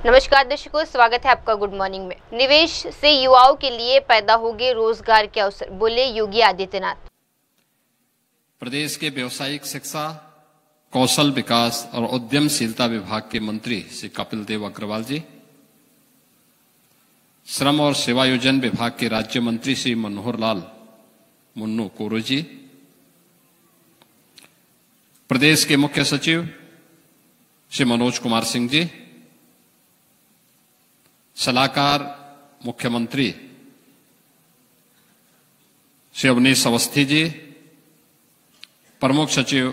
नमस्कार दर्शकों, स्वागत है आपका गुड मॉर्निंग में। निवेश से युवाओं के लिए पैदा होंगे रोजगार के अवसर, बोले योगी आदित्यनाथ। प्रदेश के व्यावसायिक शिक्षा, कौशल विकास और उद्यमशीलता विभाग के मंत्री श्री कपिल देव अग्रवाल जी, श्रम और सेवायोजन विभाग के राज्य मंत्री श्री मनोहर लाल मुन्नू कोरो जी, प्रदेश के मुख्य सचिव श्री मनोज कुमार सिंह जी, सलाहकार मुख्यमंत्री श्री अवनीश अवस्थी जी, प्रमुख सचिव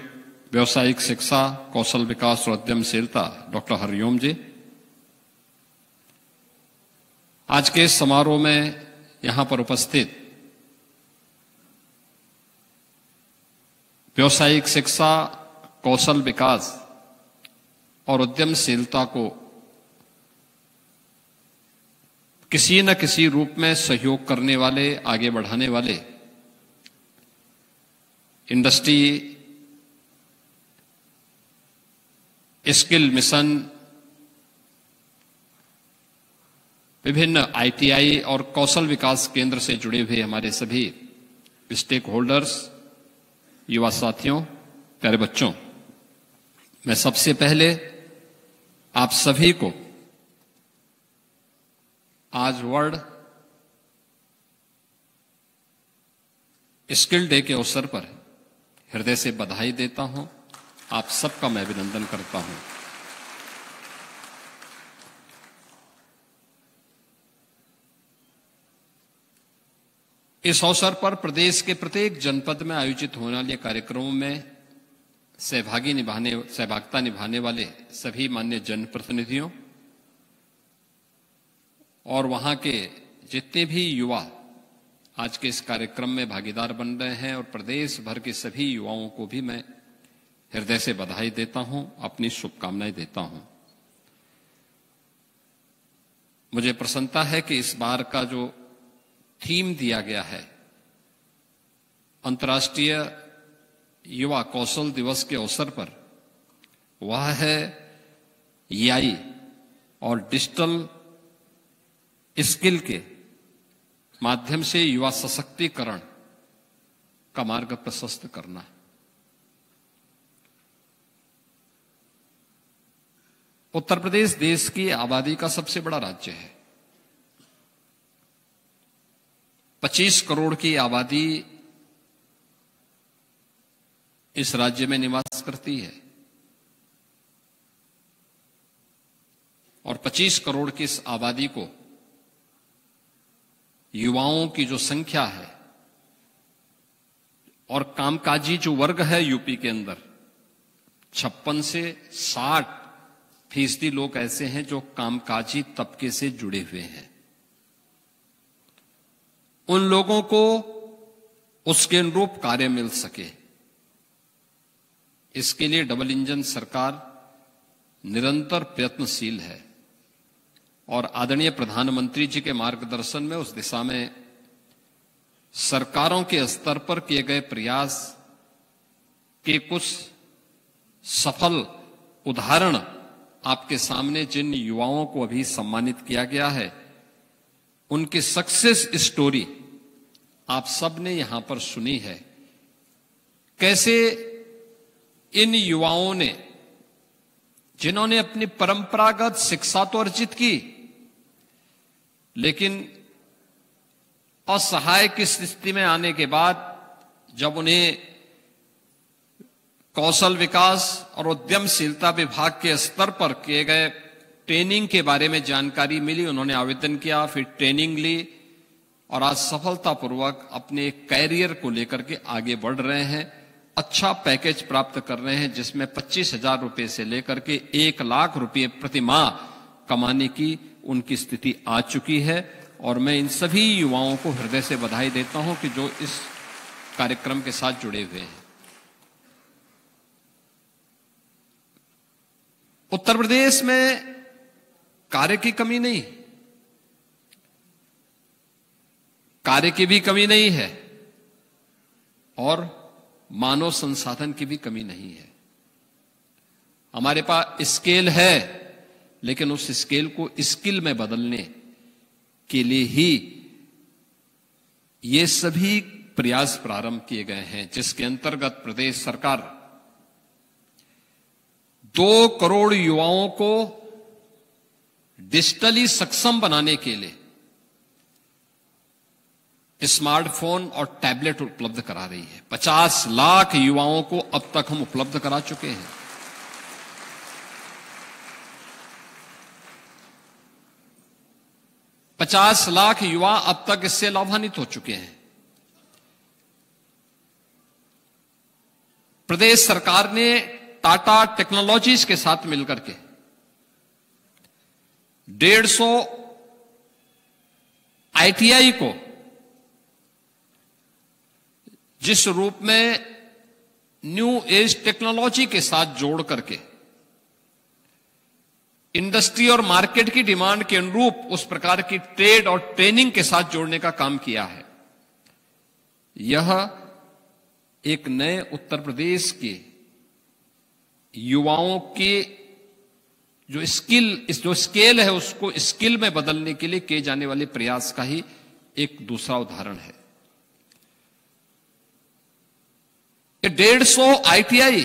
व्यावसायिक शिक्षा, कौशल विकास और उद्यमशीलता डॉक्टर हरिओम जी। आज के इस समारोह में यहां पर उपस्थित व्यावसायिक शिक्षा, कौशल विकास और उद्यमशीलता को किसी न किसी रूप में सहयोग करने वाले, आगे बढ़ाने वाले इंडस्ट्री स्किल मिशन, विभिन्न आईटीआई और कौशल विकास केंद्र से जुड़े हुए हमारे सभी स्टेक होल्डर्स, युवा साथियों, प्यारे बच्चों, मैं सबसे पहले आप सभी को आज वर्ल्ड स्किल डे के अवसर पर हृदय से बधाई देता हूं। आप सबका मैं अभिनंदन करता हूं। इस अवसर पर प्रदेश के प्रत्येक जनपद में आयोजित होने वाले कार्यक्रमों में सहभागिता निभाने वाले सभी माननीय जनप्रतिनिधियों और वहां के जितने भी युवा आज के इस कार्यक्रम में भागीदार बन रहे हैं और प्रदेश भर के सभी युवाओं को भी मैं हृदय से बधाई देता हूं, अपनी शुभकामनाएं देता हूं। मुझे प्रसन्नता है कि इस बार का जो थीम दिया गया है, अंतर्राष्ट्रीय युवा कौशल दिवस के अवसर पर, वह है एआई और डिजिटल स्किल के माध्यम से युवा सशक्तिकरण का मार्ग प्रशस्त करना। उत्तर प्रदेश देश की आबादी का सबसे बड़ा राज्य है। 25 करोड़ की आबादी इस राज्य में निवास करती है और 25 करोड़ की इस आबादी को युवाओं की जो संख्या है और कामकाजी जो वर्ग है यूपी के अंदर, 56 से 60% लोग ऐसे हैं जो कामकाजी तबके से जुड़े हुए हैं। उन लोगों को उसके अनुरूप कार्य मिल सके, इसके लिए डबल इंजन सरकार निरंतर प्रयत्नशील है और आदरणीय प्रधानमंत्री जी के मार्गदर्शन में उस दिशा में सरकारों के स्तर पर किए गए प्रयास के कुछ सफल उदाहरण आपके सामने जिन युवाओं को अभी सम्मानित किया गया है, उनकी सक्सेस स्टोरी आप सब ने यहां पर सुनी है। कैसे इन युवाओं ने, जिन्होंने अपनी परंपरागत शिक्षा तो अर्जित की, लेकिन असहाय की स्थिति में आने के बाद जब उन्हें कौशल विकास और उद्यमशीलता विभाग के स्तर पर किए गए ट्रेनिंग के बारे में जानकारी मिली, उन्होंने आवेदन किया, फिर ट्रेनिंग ली और आज सफलतापूर्वक अपने कैरियर को लेकर के आगे बढ़ रहे हैं। अच्छा पैकेज प्राप्त कर रहे हैं, जिसमें 25,000 रुपए से लेकर के 1 लाख रुपए प्रति माह कमाने की उनकी स्थिति आ चुकी है। और मैं इन सभी युवाओं को हृदय से बधाई देता हूं कि जो इस कार्यक्रम के साथ जुड़े हुए हैं। उत्तर प्रदेश में कार्य की कमी नहीं, कार्य की भी कमी नहीं है और मानव संसाधन की भी कमी नहीं है। हमारे पास स्केल है, लेकिन उस स्केल को स्किल में बदलने के लिए ही ये सभी प्रयास प्रारंभ किए गए हैं, जिसके अंतर्गत प्रदेश सरकार 2 करोड़ युवाओं को डिजिटली सक्षम बनाने के लिए स्मार्टफोन और टैबलेट उपलब्ध करा रही है। 50 लाख युवाओं को अब तक हम उपलब्ध करा चुके हैं। पचास लाख युवा अब तक इससे लाभान्वित हो चुके हैं। प्रदेश सरकार ने टाटा टेक्नोलॉजीज के साथ मिलकर के 150 आईटीआई को जिस रूप में न्यू एज टेक्नोलॉजी के साथ जोड़ करके इंडस्ट्री और मार्केट की डिमांड के अनुरूप उस प्रकार की ट्रेड और ट्रेनिंग के साथ जोड़ने का काम किया है। यह एक नए उत्तर प्रदेश के युवाओं के जो स्केल है उसको स्किल में बदलने के लिए किए जाने वाले प्रयास का ही एक दूसरा उदाहरण है। ये 150 आईटीआई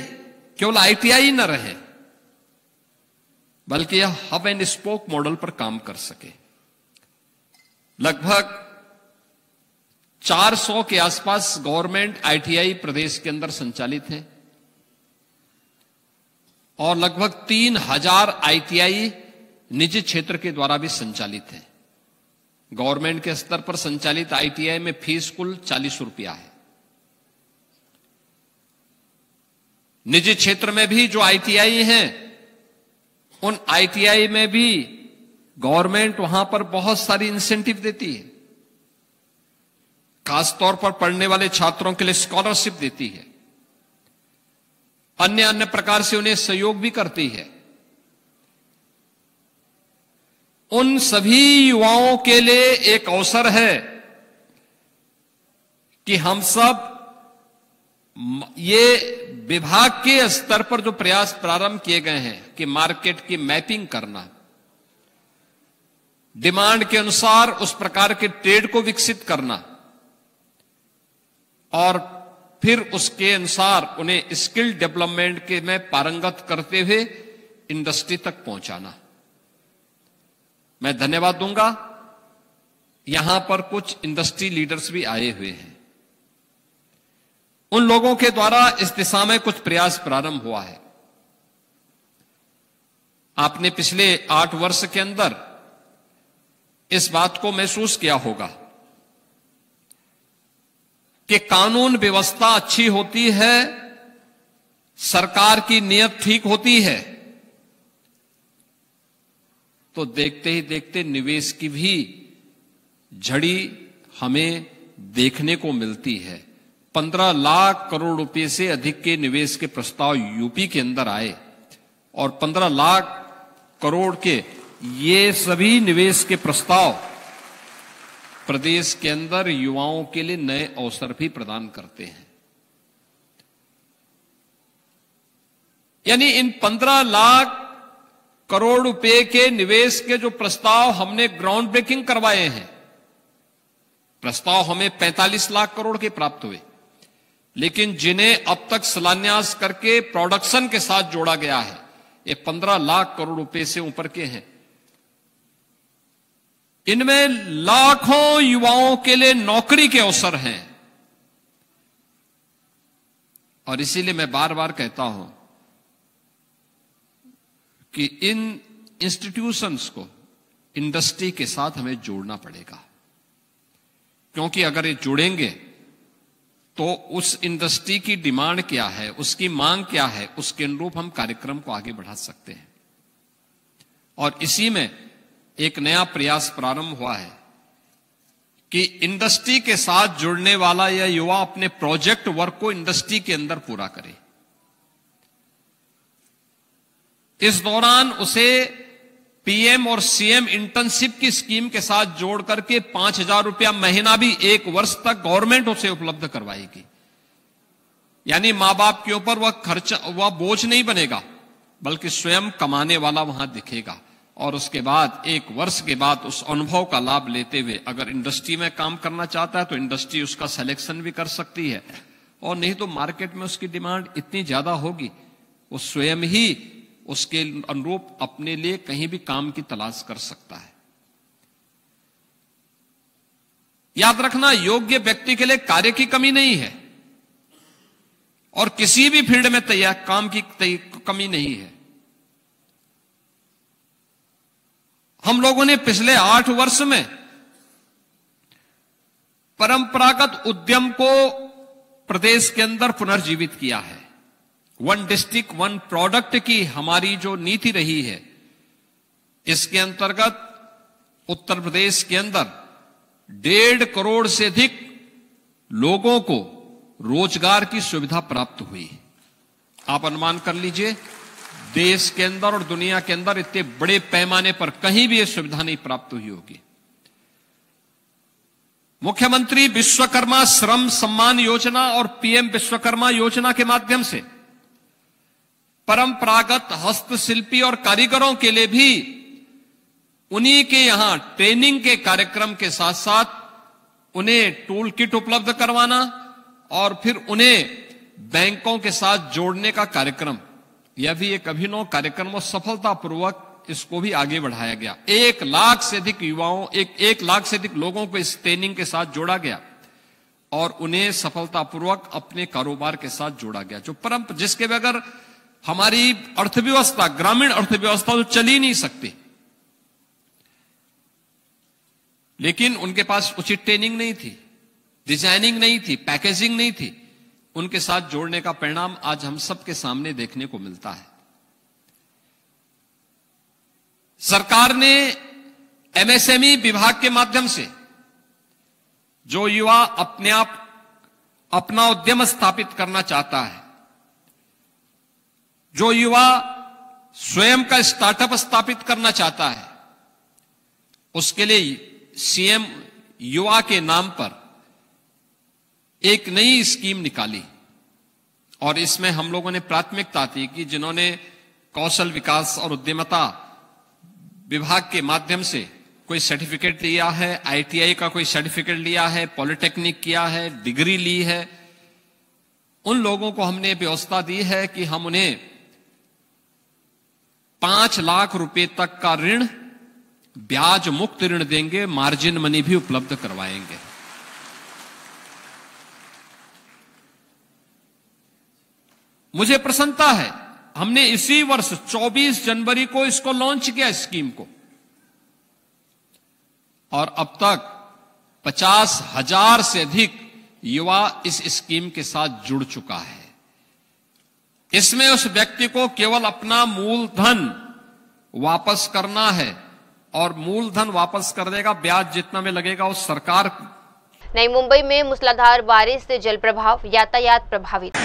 केवल आईटीआई न रहे, बल्कि यह हब एंड स्पोक मॉडल पर काम कर सके। लगभग 400 के आसपास गवर्नमेंट आईटीआई प्रदेश के अंदर संचालित हैं और लगभग 3000 आईटीआई निजी क्षेत्र के द्वारा भी संचालित हैं। गवर्नमेंट के स्तर पर संचालित आईटीआई में फीस कुल 40 रुपया है। निजी क्षेत्र में भी जो आईटीआई हैं, उन आईटीआई में भी गवर्नमेंट वहां पर बहुत सारी इंसेंटिव देती है। खासतौर पर पढ़ने वाले छात्रों के लिए स्कॉलरशिप देती है, अन्य अन्य प्रकार से उन्हें सहयोग भी करती है। उन सभी युवाओं के लिए एक अवसर है कि हम सब ये विभाग के स्तर पर जो प्रयास प्रारंभ किए गए हैं कि मार्केट की मैपिंग करना, डिमांड के अनुसार उस प्रकार के ट्रेड को विकसित करना और फिर उसके अनुसार उन्हें स्किल डेवलपमेंट के में पारंगत करते हुए इंडस्ट्री तक पहुंचाना। मैं धन्यवाद दूंगा, यहां पर कुछ इंडस्ट्री लीडर्स भी आए हुए हैं। उन लोगों के द्वारा इस दिशा में कुछ प्रयास प्रारंभ हुआ है। आपने पिछले 8 वर्ष के अंदर इस बात को महसूस किया होगा कि कानून व्यवस्था अच्छी होती है, सरकार की नीयत ठीक होती है, तो देखते ही देखते निवेश की भी झड़ी हमें देखने को मिलती है। 15 लाख करोड़ रुपए से अधिक के निवेश के प्रस्ताव यूपी के अंदर आए और 15 लाख करोड़ के ये सभी निवेश के प्रस्ताव प्रदेश के अंदर युवाओं के लिए नए अवसर भी प्रदान करते हैं। यानी इन 15 लाख करोड़ रुपए के निवेश के जो प्रस्ताव हमने ग्राउंड ब्रेकिंग करवाए हैं, प्रस्ताव हमें 45 लाख करोड़ के प्राप्त हुए, लेकिन जिन्हें अब तक शिलान्यास करके प्रोडक्शन के साथ जोड़ा गया है, ये 15 लाख करोड़ रुपए से ऊपर के हैं। इनमें लाखों युवाओं के लिए नौकरी के अवसर हैं और इसीलिए मैं बार बार कहता हूं कि इन इंस्टीट्यूशंस को इंडस्ट्री के साथ हमें जोड़ना पड़ेगा, क्योंकि अगर ये जुड़ेंगे तो उस इंडस्ट्री की डिमांड क्या है, उसकी मांग क्या है, उसके अनुरूप हम कार्यक्रम को आगे बढ़ा सकते हैं। और इसी में एक नया प्रयास प्रारंभ हुआ है कि इंडस्ट्री के साथ जुड़ने वाला यह युवा अपने प्रोजेक्ट वर्क को इंडस्ट्री के अंदर पूरा करे। इस दौरान उसे पीएम और सीएम इंटर्नशिप की स्कीम के साथ जोड़ करके 5000 रुपया महीना भी 1 वर्ष तक गवर्नमेंट उसे उपलब्ध करवाएगी। यानी मां बाप के ऊपर वह बोझ नहीं बनेगा, बल्कि स्वयं कमाने वाला वहां दिखेगा। और उसके बाद 1 वर्ष के बाद उस अनुभव का लाभ लेते हुए अगर इंडस्ट्री में काम करना चाहता है तो इंडस्ट्री उसका सिलेक्शन भी कर सकती है, और नहीं तो मार्केट में उसकी डिमांड इतनी ज्यादा होगी वो स्वयं ही उसके अनुरूप अपने लिए कहीं भी काम की तलाश कर सकता है। याद रखना, योग्य व्यक्ति के लिए कार्य की कमी नहीं है और किसी भी फील्ड में तैयार काम की कमी नहीं है। हम लोगों ने पिछले 8 वर्ष में परंपरागत उद्यम को प्रदेश के अंदर पुनर्जीवित किया है। 1 डिस्ट्रिक्ट 1 प्रोडक्ट की हमारी जो नीति रही है, इसके अंतर्गत उत्तर प्रदेश के अंदर 1.5 करोड़ से अधिक लोगों को रोजगार की सुविधा प्राप्त हुई। आप अनुमान कर लीजिए, देश के अंदर और दुनिया के अंदर इतने बड़े पैमाने पर कहीं भी यह सुविधा नहीं प्राप्त हुई होगी। मुख्यमंत्री विश्वकर्मा श्रम सम्मान योजना और पीएम विश्वकर्मा योजना के माध्यम से परंपरागत हस्तशिल्पी और कारीगरों के लिए भी उन्हीं के यहां ट्रेनिंग के कार्यक्रम के साथ साथ उन्हें टूल किट उपलब्ध करवाना और फिर उन्हें बैंकों के साथ जोड़ने का कार्यक्रम, यह भी एक अभिनव कार्यक्रम और सफलतापूर्वक इसको भी आगे बढ़ाया गया। 1 लाख से अधिक युवाओं, 1 लाख से अधिक लोगों को इस ट्रेनिंग के साथ जोड़ा गया और उन्हें सफलतापूर्वक अपने कारोबार के साथ जोड़ा गया, जो जिसके बगैर हमारी अर्थव्यवस्था, ग्रामीण अर्थव्यवस्था तो चल ही नहीं सकती। लेकिन उनके पास उचित ट्रेनिंग नहीं थी, डिजाइनिंग नहीं थी, पैकेजिंग नहीं थी। उनके साथ जोड़ने का परिणाम आज हम सबके सामने देखने को मिलता है। सरकार ने एमएसएमई विभाग के माध्यम से जो युवा अपने आप अपना उद्यम स्थापित करना चाहता है, जो युवा स्वयं का स्टार्टअप स्थापित करना चाहता है, उसके लिए सीएम युवा के नाम पर एक नई स्कीम निकाली और इसमें हम लोगों ने प्राथमिकता दी कि जिन्होंने कौशल विकास और उद्यमिता विभाग के माध्यम से कोई सर्टिफिकेट लिया है, आईटीआई का कोई सर्टिफिकेट लिया है, पॉलिटेक्निक किया है, डिग्री ली है, उन लोगों को हमने व्यवस्था दी है कि हम उन्हें 5 लाख रुपए तक का ऋण, ब्याज मुक्त ऋण देंगे, मार्जिन मनी भी उपलब्ध करवाएंगे। मुझे प्रसन्नता है, हमने इसी वर्ष 24 जनवरी को इसको लॉन्च किया स्कीम को, और अब तक 50,000 से अधिक युवा इस स्कीम के साथ जुड़ चुका है। इसमें उस व्यक्ति को केवल अपना मूलधन वापस करना है और मूलधन वापस कर देगा, ब्याज जितना में लगेगा उस सरकार। नई मुंबई में मूसलाधार बारिश से जल प्रभाव, यातायात प्रभावित।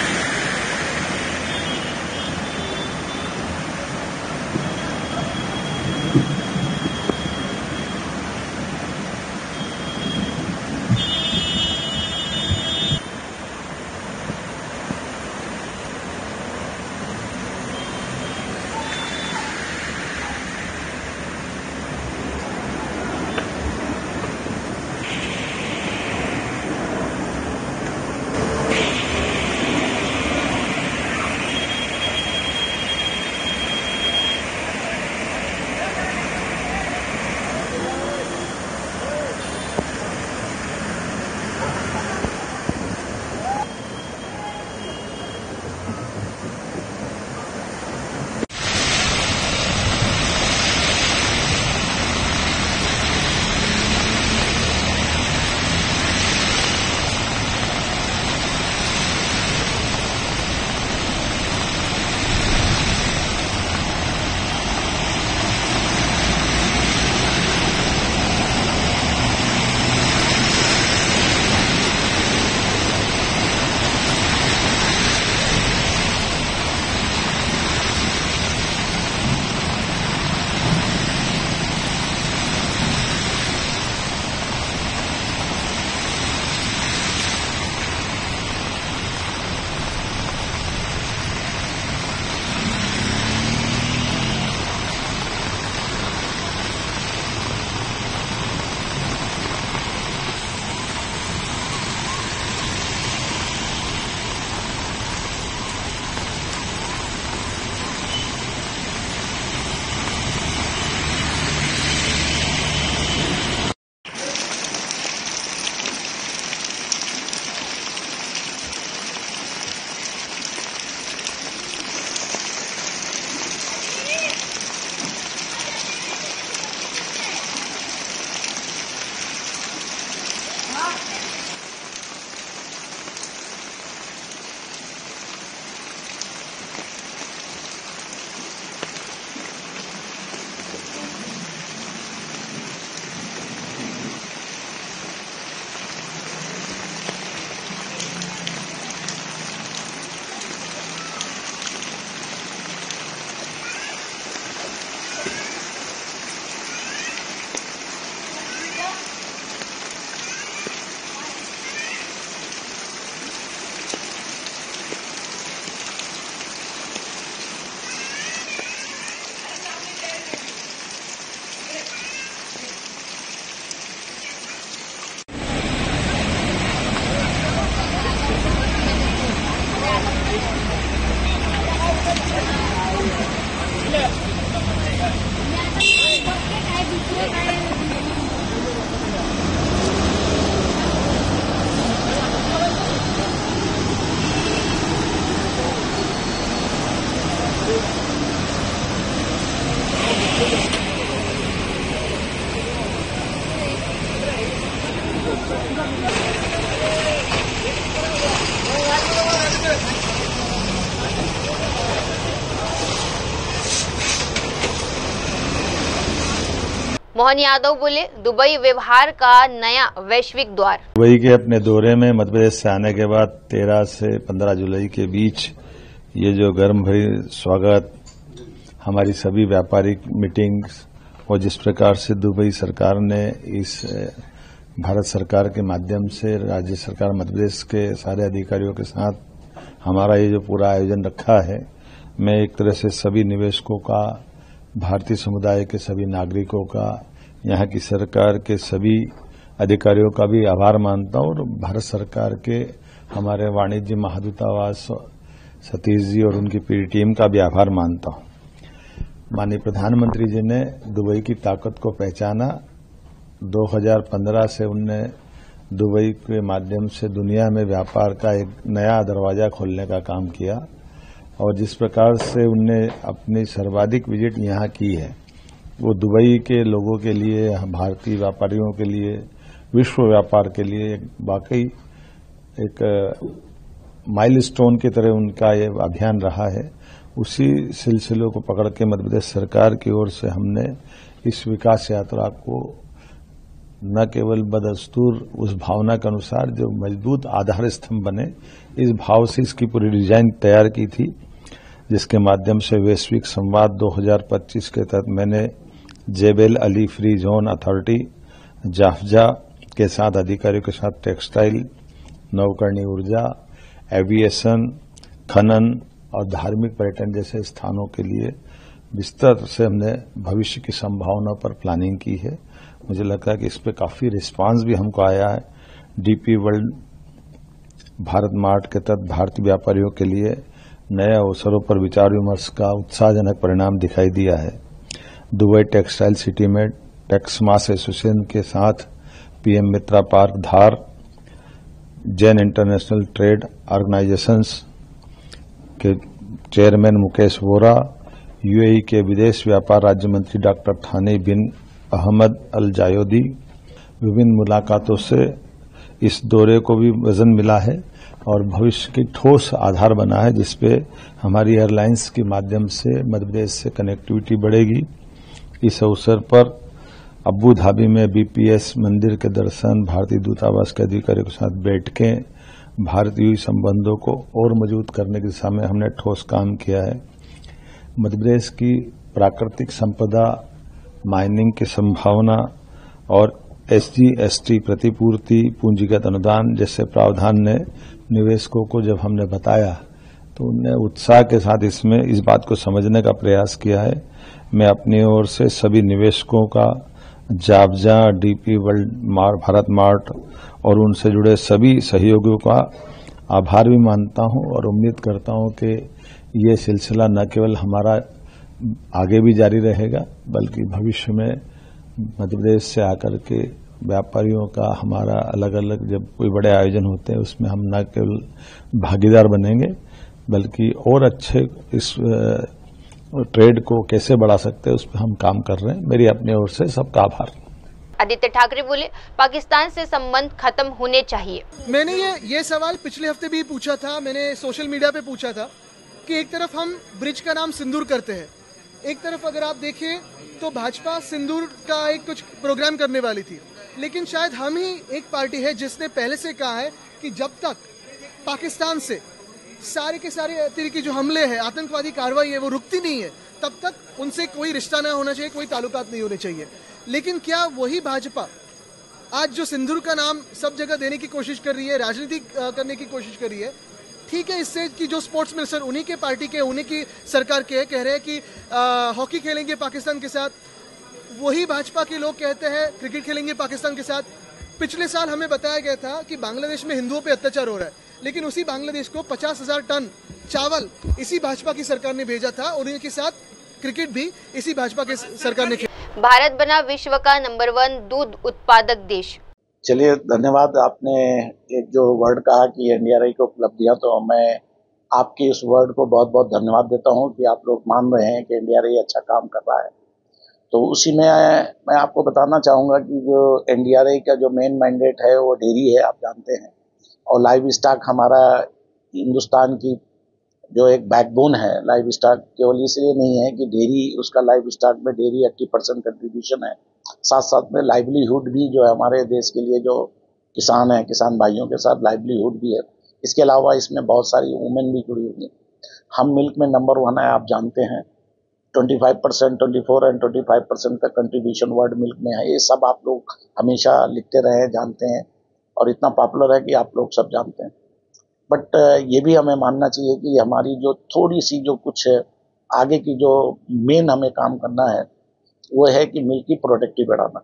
मोहन यादव बोले, दुबई व्यवहार का नया वैश्विक द्वार। दुबई के अपने दौरे में मध्य प्रदेश से आने के बाद 13 से 15 जुलाई के बीच ये जो गर्म भरी स्वागत, हमारी सभी व्यापारिक मीटिंग्स और जिस प्रकार से दुबई सरकार ने इस भारत सरकार के माध्यम से राज्य सरकार मध्य प्रदेश के सारे अधिकारियों के साथ हमारा ये जो पूरा आयोजन रखा है, मैं एक तरह से सभी निवेशकों का, भारतीय समुदाय के सभी नागरिकों का, यहाँ की सरकार के सभी अधिकारियों का भी आभार मानता हूँ और भारत सरकार के हमारे वाणिज्य महादूतावास सतीश जी और उनकी पूरी टीम का भी आभार मानता हूँ। माननीय प्रधानमंत्री जी ने दुबई की ताकत को पहचाना। 2015 से उनने दुबई के माध्यम से दुनिया में व्यापार का एक नया दरवाजा खोलने का काम किया और जिस प्रकार से उनने अपनी सर्वाधिक विजिट यहाँ की है, वो दुबई के लोगों के लिए, भारतीय व्यापारियों के लिए, विश्व व्यापार के लिए वाकई एक माइलस्टोन की तरह उनका ये अभियान रहा है। उसी सिलसिले को पकड़ के मध्य प्रदेश सरकार की ओर से हमने इस विकास यात्रा को न केवल बदस्तूर उस भावना के अनुसार जो मजबूत आधार स्तंभ बने, इस भाव से इसकी पूरी डिजाइन तैयार की थी, जिसके माध्यम से वैश्विक संवाद 2025 के तहत मैंने Jebel Ali free zone authority JAFZA के साथ अधिकारियों के साथ टेक्सटाइल, नवकरणीय ऊर्जा, एविएशन, खनन और धार्मिक पर्यटन जैसे स्थानों के लिए विस्तार से हमने भविष्य की संभावनाओं पर प्लानिंग की है। मुझे लगता है कि इस पे काफी रिस्पांस भी हमको आया है। डीपी वर्ल्ड भारत मार्ट के तहत भारतीय व्यापारियों के लिए नए अवसरों पर विचार विमर्श का उत्साहजनक परिणाम दिखाई दिया है। दुबई टेक्सटाइल सिटी में टेक्समास एसोसिएशन के साथ पीएम मित्रा पार्क धार, जैन इंटरनेशनल ट्रेड ऑर्गेनाइजेशंस के चेयरमैन मुकेश वोरा, यूएई के विदेश व्यापार राज्य मंत्री डॉक्टर थानी बिन अहमद अल जायोदी, विभिन्न मुलाकातों से इस दौरे को भी वजन मिला है और भविष्य की ठोस आधार बना है, जिसपे हमारी एयरलाइंस के माध्यम से मध्य प्रदेश से कनेक्टिविटी बढ़ेगी। इस अवसर पर अबू धाबी में बीपीएस मंदिर के दर्शन, भारतीय दूतावास के अधिकारियों के साथ बैठकें, भारतीय संबंधों को और मजबूत करने की दिशा में हमने ठोस काम किया है। मध्य प्रदेश की प्राकृतिक संपदा, माइनिंग की संभावना और एसजी/एसटी प्रतिपूर्ति, पूंजीगत अनुदान जैसे प्रावधान ने निवेशकों को जब हमने बताया तो उन्होंने उत्साह के साथ इसमें इस बात को समझने का प्रयास किया है। मैं अपनी ओर से सभी निवेशकों का, जाफजा, डीपी वर्ल्ड भारत मार्ट और उनसे जुड़े सभी सहयोगियों का आभार भी मानता हूं और उम्मीद करता हूं कि ये सिलसिला न केवल हमारा आगे भी जारी रहेगा, बल्कि भविष्य में मध्य प्रदेश से आकर के व्यापारियों का हमारा अलग अलग जब कोई बड़े आयोजन होते हैं उसमें हम न केवल भागीदार बनेंगे, बल्कि और अच्छे इस ट्रेड को कैसे बढ़ा सकते हैं उस पर हम काम कर रहे हैं। मेरी अपनी ओर से सबका आभार। आदित्य ठाकरे बोले, पाकिस्तान से संबंध खत्म होने चाहिए। मैंने ये सवाल पिछले हफ्ते भी पूछा था, मैंने सोशल मीडिया पे पूछा था कि एक तरफ हम ब्रिज का नाम सिंदूर करते हैं, एक तरफ अगर आप देखें तो भाजपा सिंदूर का एक कुछ प्रोग्राम करने वाली थी, लेकिन शायद हम ही एक पार्टी है जिसने पहले से कहा है कि जब तक पाकिस्तान से सारे के सारे तरीके जो हमले हैं, आतंकवादी कार्रवाई है, वो रुकती नहीं है, तब तक उनसे कोई रिश्ता ना होना चाहिए, कोई ताल्लुकात नहीं होने चाहिए। लेकिन क्या वही भाजपा आज जो सिंदूर का नाम सब जगह देने की कोशिश कर रही है, राजनीति करने की कोशिश कर रही है, ठीक है, इससे कि जो स्पोर्ट्स मिनिस्टर उन्हीं के पार्टी के, उन्हीं की सरकार के कह रहे हैं कि हॉकी खेलेंगे पाकिस्तान के साथ, वही भाजपा के लोग कहते हैं क्रिकेट खेलेंगे पाकिस्तान के साथ। पिछले साल हमें बताया गया था कि बांग्लादेश में हिंदुओं पे अत्याचार हो रहा है, लेकिन उसी बांग्लादेश को 50,000 टन चावल इसी भाजपा की सरकार ने भेजा था और उनके साथ क्रिकेट भी इसी भाजपा के सरकार ने खेला। भारत बना विश्व का नंबर 1 दूध उत्पादक देश। चलिए, धन्यवाद। आपने एक जो वर्ड कहा कि एनडीआरआई की उपलब्धियां, तो मैं आपके इस वर्ड को बहुत बहुत धन्यवाद देता हूं कि आप लोग मान रहे हैं कि एनडीआरआई अच्छा काम कर रहा है। तो उसी में मैं आपको बताना चाहूँगा कि जो एनडीआरआई का जो मेन मैंडेट है वो डेयरी है, आप जानते हैं, और लाइव स्टॉक हमारा हिंदुस्तान की जो एक बैकबोन है। लाइव स्टॉक केवल इसलिए नहीं है कि डेयरी, उसका लाइव स्टॉक में डेयरी 80% कंट्रीब्यूशन है, साथ साथ में लाइवलीहुड भी जो है हमारे देश के लिए, जो किसान हैं, किसान भाइयों के साथ लाइवलीहुड भी है। इसके अलावा इसमें बहुत सारी वुमेन भी जुड़ी हुई हैं। हम मिल्क में नंबर 1 है, आप जानते हैं। 25%, 24 एंड 25% का कंट्रीब्यूशन वर्ल्ड मिल्क में है। ये सब आप लोग हमेशा लिखते रहे, जानते हैं, और इतना पॉपुलर है कि आप लोग सब जानते हैं। बट ये भी हमें मानना चाहिए कि हमारी जो थोड़ी सी जो कुछ आगे की जो मेन हमें काम करना है वो है कि मिल्क की प्रोडक्टिविटी बढ़ाना।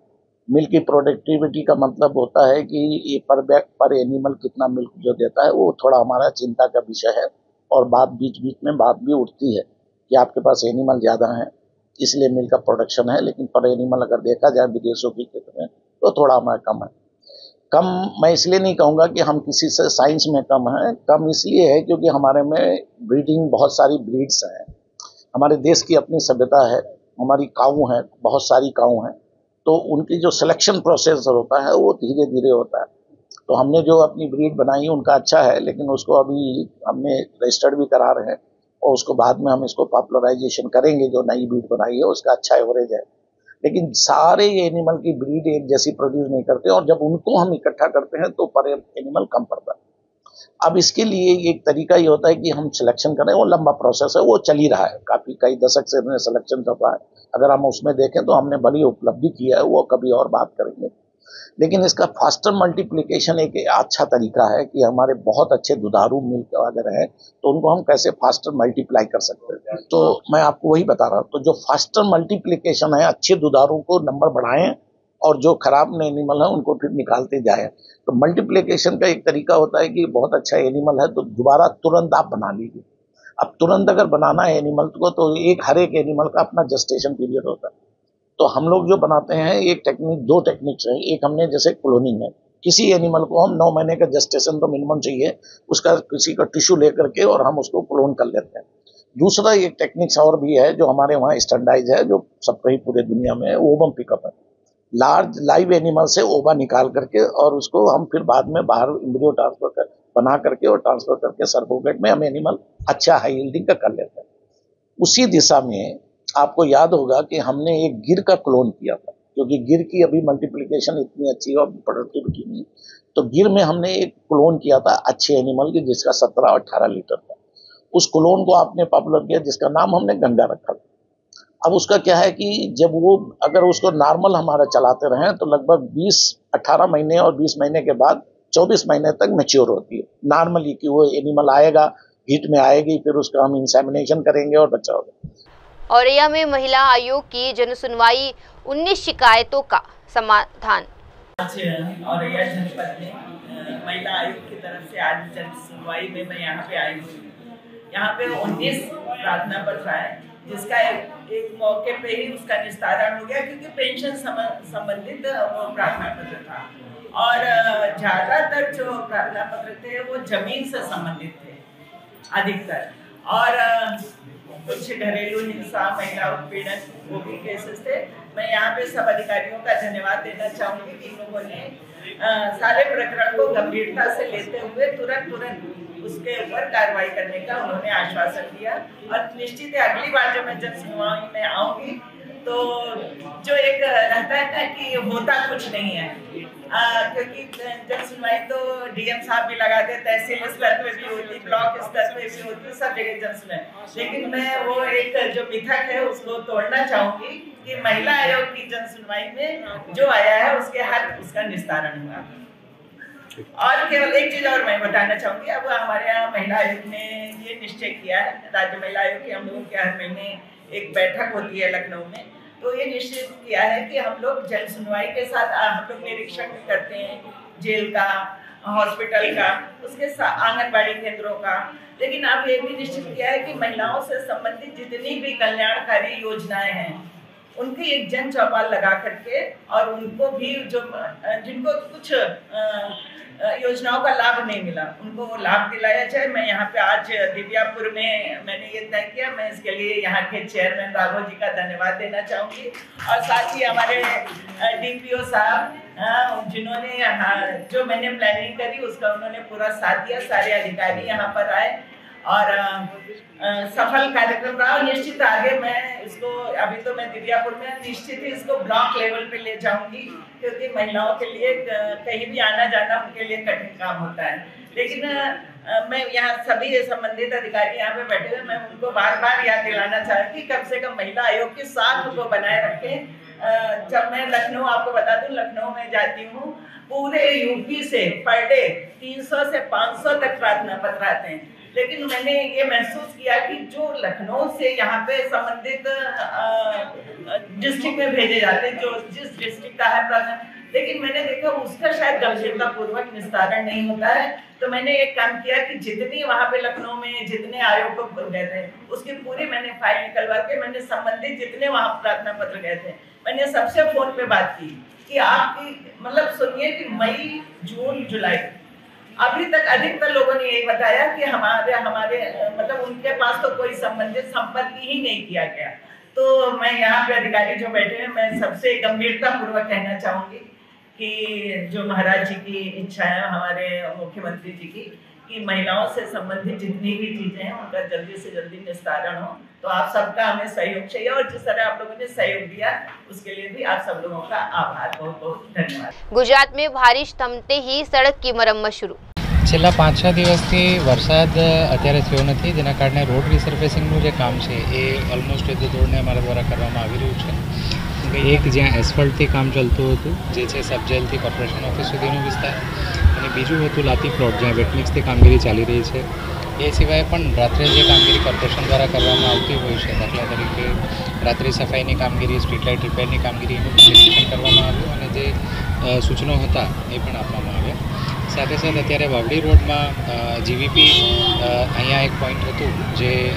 मिल्क की प्रोडक्टिविटी का मतलब होता है कि ये पर एनिमल कितना मिल्क जो देता है, वो थोड़ा हमारा चिंता का विषय है। और बात बीच बीच में बात भी उठती है कि आपके पास एनिमल ज़्यादा हैं इसलिए मिल्क का प्रोडक्शन है, लेकिन पर एनिमल अगर देखा जाए विदेशों की क्षेत्र में तो थोड़ा हमारा कम है। कम मैं इसलिए नहीं कहूँगा कि हम किसी से साइंस में कम हैं, कम इसलिए है क्योंकि हमारे में ब्रीडिंग बहुत सारी ब्रीड्स हैं। हमारे देश की अपनी सभ्यता है, हमारी काऊ हैं, बहुत सारी काऊ हैं, तो उनकी जो सिलेक्शन प्रोसेस होता है वो धीरे धीरे होता है। तो हमने जो अपनी ब्रीड बनाई उनका अच्छा है, लेकिन उसको अभी हमने रजिस्टर्ड भी करा रहे हैं और उसको बाद में हम इसको पॉपुलराइजेशन करेंगे। जो नई ब्रीड बनाई है उसका अच्छा एवरेज है, लेकिन सारे एनिमल की ब्रीड एक जैसी प्रोड्यूस नहीं करते, और जब उनको हम इकट्ठा करते हैं तो पर एनिमल कम पड़ता है। अब इसके लिए एक तरीका ये होता है कि हम सिलेक्शन करें, वो लंबा प्रोसेस है, वो चल ही रहा है, काफ़ी कई दशक से हमने सिलेक्शन कर रहा है। अगर हम उसमें देखें तो हमने बड़ी उपलब्धि की है, वो कभी और बात करेंगे। लेकिन इसका फास्टर मल्टीप्लिकेशन एक अच्छा तरीका है कि हमारे बहुत अच्छे दुधारू मिल्क अगर है तो उनको हम कैसे फास्टर मल्टीप्लाई कर सकते हैं। तो मैं आपको वही बता रहा हूँ। तो जो फास्टर मल्टीप्लिकेशन है, अच्छे दुधारू को नंबर बढ़ाएं और जो खराब एनिमल है उनको फिर निकालते जाएं। तो मल्टीप्लिकेशन का एक तरीका होता है कि बहुत अच्छा एनिमल है तो दोबारा तुरंत आप बना लीजिए। अब तुरंत अगर बनाना है एनिमल को तो हर एक एनिमल का अपना जेस्टेशन पीरियड होता है। तो हम लोग जो बनाते हैं एक टेक्निक, 2 टेक्निक्स हैं। एक हमने जैसे क्लोनिंग है, किसी एनिमल को हम 9 महीने का जेस्टेशन तो मिनिमम चाहिए, उसका किसी का टिश्यू लेकर के और हम उसको क्लोन कर लेते हैं। दूसरा एक टेक्निक्स और भी है जो हमारे वहाँ स्टैंडर्डाइज है, जो सब कहीं पूरे दुनिया में है, ओवम पिकअप है। लार्ज लाइव एनिमल से ओवा निकाल करके और उसको हम फिर बाद में बाहर एम्ब्रियो ट्रांसफर कर बना करके और ट्रांसफर करके सर्वोगेट में हम एनिमल अच्छा हाई यील्डिंग का कर लेते हैं। उसी दिशा में आपको याद होगा कि हमने एक गिर का क्लोन किया था, क्योंकि गिर की अभी मल्टीप्लिकेशन इतनी अच्छी और प्रोडक्टिविटी नहीं, तो गिर में हमने एक क्लोन किया था अच्छे एनिमल की जिसका 17 और 18 लीटर था। उस क्लोन को आपने पॉपुलर किया जिसका नाम हमने गंगा रखा था। अब उसका क्या है कि जब वो अगर उसको नॉर्मल हमारा चलाते रहें तो लगभग 18 महीने और 20 महीने के बाद 24 महीने तक मैच्योर होती है नॉर्मली, कि वो एनिमल आएगा, हीट में आएगी, फिर उसका हम इंसेमिनेशन करेंगे और बच्चा होगा। औरैया में महिला आयोग की जनसुनवाई, 19 शिकायतों का समाधान। आज औरैया जनपद में महिला आयोग की तरफ से आज जनसुनवाई में मैं यहाँ पे आई हूँ। यहाँ पे 19 प्रार्थना पत्र आए, जिसका एक मौके पे ही उसका निस्तारण हो गया, क्योंकि पेंशन संबंधित वो प्रार्थना पत्र था। और ज़्यादातर जो प्रार्थना पत्र थे वो जमीन से संबंधित थे अधिकतर, और कुछ घरेलू हिंसा, महिला उत्पीड़न, वो भी केसेस थे। मैं यहाँ पे सब अधिकारियों का धन्यवाद देना चाहूँगी कि इन लोगों ने सारे प्रकरण को गंभीरता से लेते हुए तुरंत उसके ऊपर कार्रवाई करने का उन्होंने आश्वासन दिया। और निश्चित है अगली बार जब मैं जनसुनवाई में आऊँगी तो जो एक रहता है ना कि होता कुछ नहीं है, क्योंकि जनसुनवाई तो डीएम साहब भी लगाते, तहसील स्तर पे भी होती, ब्लॉक स्तर पे भी होती, सब जगह जनसुनवाई। लेकिन मैं वो एक जो मिथक है उसको तोड़ना चाहूँगी कि महिला आयोग की जनसुनवाई में जो आया है उसके हर उसका निस्तारण हुआ। और केवल एक चीज और मैं बताना चाहूँगी, अब हमारे यहाँ महिला आयोग ने ये निश्चय किया है, राज्य महिला आयोग की हम लोगों के हर महीने एक बैठक होती है लखनऊ में, तो ये निश्चित किया है कि हम लोग जन सुनवाई के साथ हम लोग निरीक्षण करते हैं जेल का, हॉस्पिटल का, उसके साथ आंगनबाड़ी केंद्रों का। लेकिन अब ये भी निश्चित किया है कि महिलाओं से संबंधित जितनी भी कल्याणकारी योजनाएं हैं उनकी एक जन चौपाल लगा करके, और उनको भी जो जिनको कुछ योजनाओं का लाभ नहीं मिला उनको वो लाभ दिलाया जाए। मैं यहाँ पे आज दिव्यापुर में मैंने ये तय किया, मैं इसके लिए यहाँ के चेयरमैन राघव जी का धन्यवाद देना चाहूँगी, और साथ ही हमारे DPO साहब जिन्होंने जो मैंने प्लानिंग करी उसका उन्होंने पूरा साथ दिया। सारे अधिकारी यहाँ पर आए और सफल कार्यक्रम रहा। और निश्चित आगे मैं इसको, अभी तो मैं दिव्यापुर में, निश्चित ही इसको ब्लॉक लेवल पे ले जाऊंगी, क्योंकि महिलाओं के लिए कहीं भी आना जाना उनके लिए कठिन काम होता है। लेकिन मैं यहाँ सभी संबंधित अधिकारी यहाँ पे बैठे हुए, मैं उनको बार बार याद दिलाना चाहूँगी कम से कम महिला आयोग के साथ उनको बनाए रखें। जब मैं लखनऊ, आपको बता दूं, लखनऊ में जाती हूँ, पूरे यूपी से पर डे 300 से 500 तक प्रार्थना पत्र आते हैं। लेकिन मैंने ये महसूस किया कि जो लखनऊ से यहाँ पे संबंधित डिस्ट्रिक्ट में भेजे जाते हैं, जो जिस डिस्ट्रिक्ट का है प्रार्थना, लेकिन मैंने देखा उसका शायद गंभीरता पूर्वक निस्तारण नहीं होता है। तो मैंने एक काम किया कि जितनी वहाँ पे लखनऊ में जितने आयोग को गए थे, उसकी पूरी मैंने फाइल निकलवा के मैंने संबंधित जितने वहाँ प्रार्थना पत्र गए थे, मैंने सबसे फोन पे बात की कि आपकी मतलब सुनिए कि मई, जून, जुलाई, अभी तक अधिकतर लोगों ने यही बताया कि हमारे मतलब उनके पास तो कोई संबंधित संपर्क ही नहीं किया गया। तो मैं यहाँ पे अधिकारी जो बैठे हैं, मैं सबसे गंभीरता पूर्वक कहना चाहूँगी कि जो महाराज जी की इच्छा है, हमारे मुख्यमंत्री जी की, कि महिलाओं से संबंधित जितनी भी चीजें हैं उनका जल्दी से जल्दी निस्तारण हो। तो आप सबका हमें सहयोग चाहिए, और जिस तरह आप लोगों ने सहयोग दिया उसके लिए भी आप सब लोगों का आभार, बहुत बहुत धन्यवाद। गुजरात में बारिश थमते ही सड़क की मरम्मत शुरू। છેલ્લા 5-6 દિવસથી વરસાદ અત્યારે થયો નથી, જેના કારણે રોડ રિસર્ફેસિંગનું જે કામ છે એ ઓલમોસ્ટ ધોરણે અમારા દ્વારા કરવામાં આવી રહ્યું છે। એક જ્યાં એસ્ફલ્ટથી કામ ચાલતું હતું, જે છે સબજેલથી કોર્પોરેશન ઓફિસ સુધીનો વિસ્તાર, અને બીજું હતું લાતી પ્લોટ, જ્યાં વેટમિક્સથી કામગીરી ચાલી રહી છે। એ સિવાય પણ રાત્રે જે કામગીરી કોર્પોરેશન દ્વારા કરવામાં આવતી હોય છે, દાખલા તરીકે રાત્રિ સફાઈની કામગીરી, સ્ટ્રીટ લાઇટ રિપેરની કામગીરી, એનું નિરીક્ષણ કરવામાં આવ્યું અને જે સૂચનો હતા એ પણ આપવામાં આવ્યા। સાથે સાથે અત્યારે વાવડી રોડમાં જીવીપી અહીંયા એક પોઈન્ટ હતું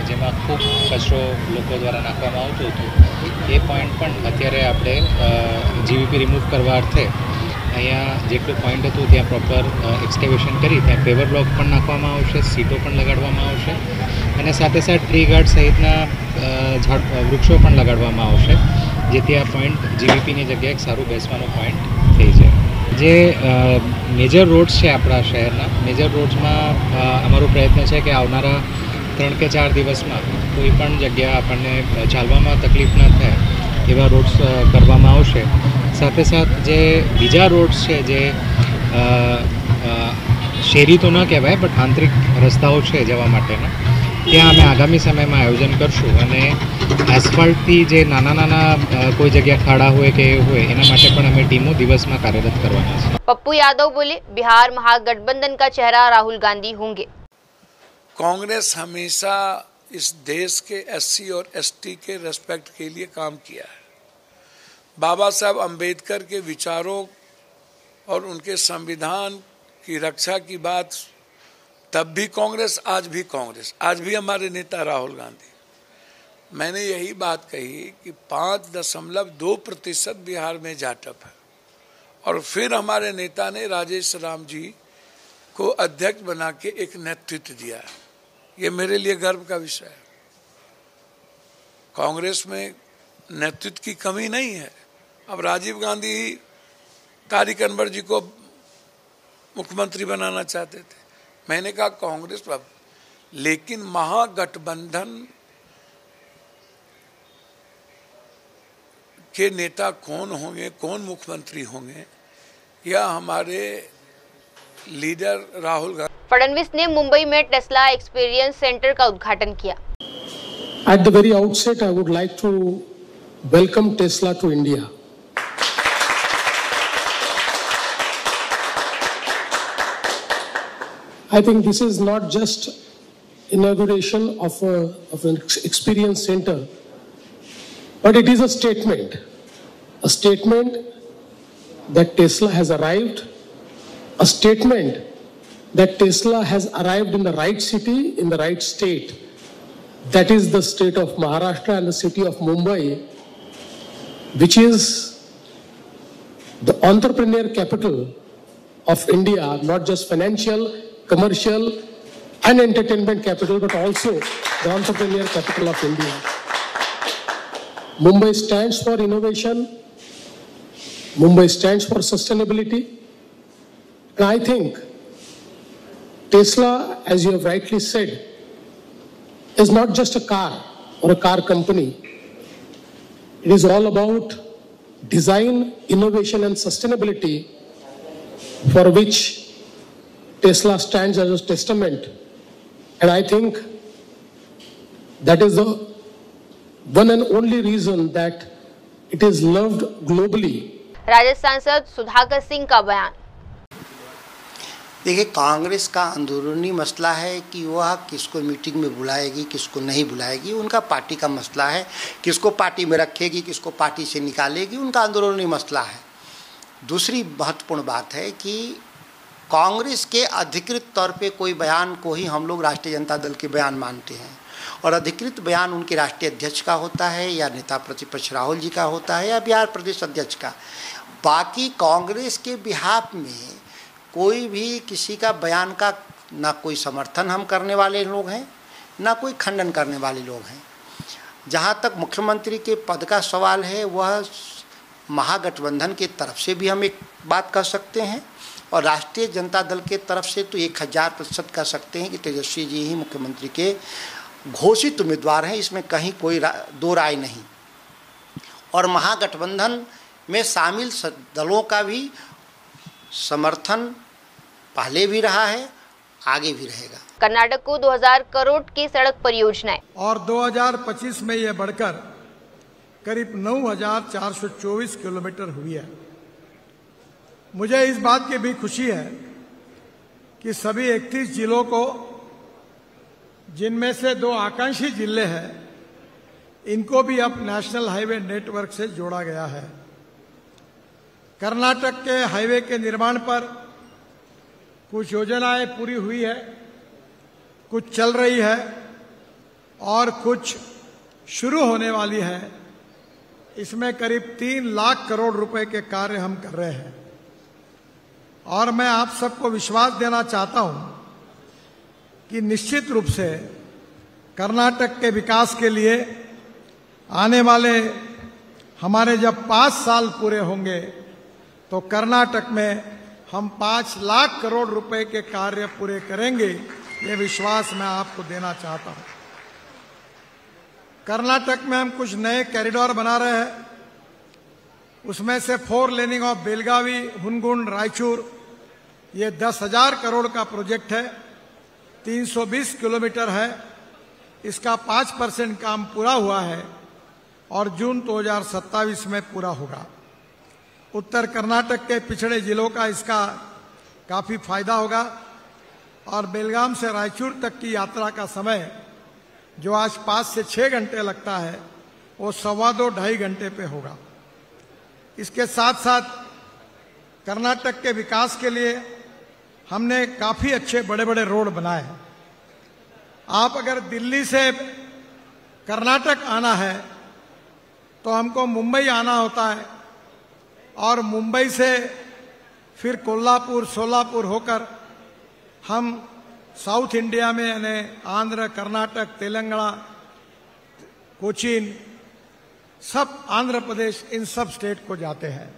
જેમાં ખૂબ કચરો લોકો દ્વારા નાખવામાં આવતો હતો, એ પોઈન્ટ પણ અત્યારે આપણે જીવીપી રિમૂવ કરવા અર્થે અહીંયા જેટલું પોઈન્ટ હતું ત્યાં પ્રોપર એક્સકેવેશન કરી ત્યાં પેવર બ્લોક પણ નાખવામાં આવશે, સીટો પણ લગાડવામાં આવશે, અને સાથે સાથે ટ્રી ગાર્ડ સહિતના વૃક્ષો પણ લગાડવામાં આવશે, જેથી આ પોઈન્ટ જીવીપીની જગ્યાએ એક સારું બેસવાનું પોઈન્ટ થઈ જાય। જે મેજર રોડ્સ છે આપણા શહેરના, મેજર રોડ્સમાં અમારો પ્રયત્ન છે કે આવનારા 3 કે 4 દિવસમાં કોઈ પણ જગ્યા આપણને ચાલવામાં તકલીફ ન થાય એવા રોડ્સ કરવામાં આવશે। સાથે સાથ જે બીજા રોડ્સ છે, જે શેરી તો ન કહેવાય બટ આંતરિક રસ્તાઓ છે જવા માટેના, ત્યાં અમે આગામી સમયમાં આયોજન કરશું, અને એસ્ફાલ્ટથી જે નાના નાના કોઈ જગ્યા ખાડા હોય કે હોય એના માટે પણ અમે ટીમો દિવસમાં કાર્યરત કરવાના છે। पप्पू यादव बोले, बिहार महागठबंधन का चेहरा राहुल गांधी होंगे। कांग्रेस हमेशा इस देश के SC और ST के रेस्पेक्ट के लिए काम किया है। बाबा साहब अंबेडकर के विचारों और उनके संविधान की रक्षा की बात तब भी कांग्रेस, आज भी कांग्रेस, आज भी हमारे नेता राहुल गांधी। मैंने यही बात कही कि 5.2% बिहार में जाटप है, और फिर हमारे नेता ने राजेश राम जी को अध्यक्ष बना के एक नेतृत्व दिया है। ये मेरे लिए गर्व का विषय है। कांग्रेस में नेतृत्व की कमी नहीं है। अब राजीव गांधी तारिक अनवर जी को मुख्यमंत्री बनाना चाहते थे, मैंने कहा कांग्रेस पर, लेकिन महागठबंधन के नेता कौन होंगे, कौन मुख्यमंत्री होंगे, यह हमारे लीडर राहुल गांधी। फडणवीस ने मुंबई में टेस्ला एक्सपीरियंस सेंटर का उद्घाटन किया। At the very outset, I would like to welcome Tesla to India. I think this is not just inauguration of an experience center, but it is a statement that Tesla has arrived, a statement that Tesla has arrived in the right city, in the right state. That is the state of Maharashtra and the city of Mumbai, which is the entrepreneur capital of India, not just financial, commercial and entertainment capital, but also the entrepreneur capital of India. Mumbai stands for innovation. Mumbai stands for sustainability. And I think Tesla, as you have rightly said, is not just a car or a car company. It is all about design, innovation and sustainability, for which Tesla stands as a testament. And I think that is the one and only reason that it is loved globally. Rajasthan सांसद सुधाकर सिंह का बयान। देखिए, कांग्रेस का अंदरूनी मसला है कि वह किसको मीटिंग में बुलाएगी, किसको नहीं बुलाएगी। उनका पार्टी का मसला है, किसको पार्टी में रखेगी, किसको पार्टी से निकालेगी, उनका अंदरूनी मसला है। दूसरी महत्वपूर्ण बात है कि कांग्रेस के अधिकृत तौर पे कोई बयान को ही हम लोग राष्ट्रीय जनता दल के बयान मानते हैं, और अधिकृत बयान उनके राष्ट्रीय अध्यक्ष का होता है, या नेता प्रतिपक्ष राहुल जी का होता है, या बिहार प्रदेश अध्यक्ष का। बाकी कांग्रेस के बिहाफ में कोई भी किसी का बयान का ना कोई समर्थन हम करने वाले लोग हैं, ना कोई खंडन करने वाले लोग हैं। जहाँ तक मुख्यमंत्री के पद का सवाल है, वह महागठबंधन के तरफ से भी हम एक बात कह सकते हैं, और राष्ट्रीय जनता दल के तरफ से तो 1000% कह सकते हैं कि तेजस्वी जी ही मुख्यमंत्री के घोषित उम्मीदवार हैं। इसमें कहीं कोई दो राय नहीं। और महागठबंधन में शामिल दलों का भी समर्थन पहले भी रहा है, आगे भी रहेगा। कर्नाटक को 2000 करोड़ की सड़क परियोजनाएं, और 2025 में यह बढ़कर करीब 9424 किलोमीटर हुई है। मुझे इस बात की भी खुशी है कि सभी 31 जिलों को, जिनमें से 2 आकांक्षी जिले हैं, इनको भी अब नेशनल हाईवे नेटवर्क से जोड़ा गया है। कर्नाटक के हाईवे के निर्माण पर कुछ योजनाएं पूरी हुई है, कुछ चल रही है और कुछ शुरू होने वाली है। इसमें करीब 3 लाख करोड़ रुपए के कार्य हम कर रहे हैं, और मैं आप सबको विश्वास देना चाहता हूं कि निश्चित रूप से कर्नाटक के विकास के लिए आने वाले हमारे जब 5 साल पूरे होंगे, तो कर्नाटक में हम 5 लाख करोड़ रुपए के कार्य पूरे करेंगे। ये विश्वास मैं आपको देना चाहता हूं। कर्नाटक में हम कुछ नए कॉरिडोर बना रहे हैं। उसमें से 4 लेनिंग ऑफ बेलगावी, हुनगुंड, रायचूर, ये 10,000 करोड़ का प्रोजेक्ट है, 320 किलोमीटर है। इसका 5% काम पूरा हुआ है और जून 2027 में पूरा होगा। उत्तर कर्नाटक के पिछड़े जिलों का इसका काफी फायदा होगा, और बेलगाम से रायचूर तक की यात्रा का समय जो आज 5 से 6 घंटे लगता है, वो 2.25-2.5 घंटे पे होगा। इसके साथ साथ कर्नाटक के विकास के लिए हमने काफी अच्छे बड़े बड़े रोड बनाए हैं। आप अगर दिल्ली से कर्नाटक आना है तो हमको मुंबई आना होता है, और मुंबई से फिर कोल्हापुर, सोलापुर होकर हम साउथ इंडिया में, यानी आंध्र, कर्नाटक, तेलंगाना, कोचीन, सब आंध्र प्रदेश, इन सब स्टेट को जाते हैं।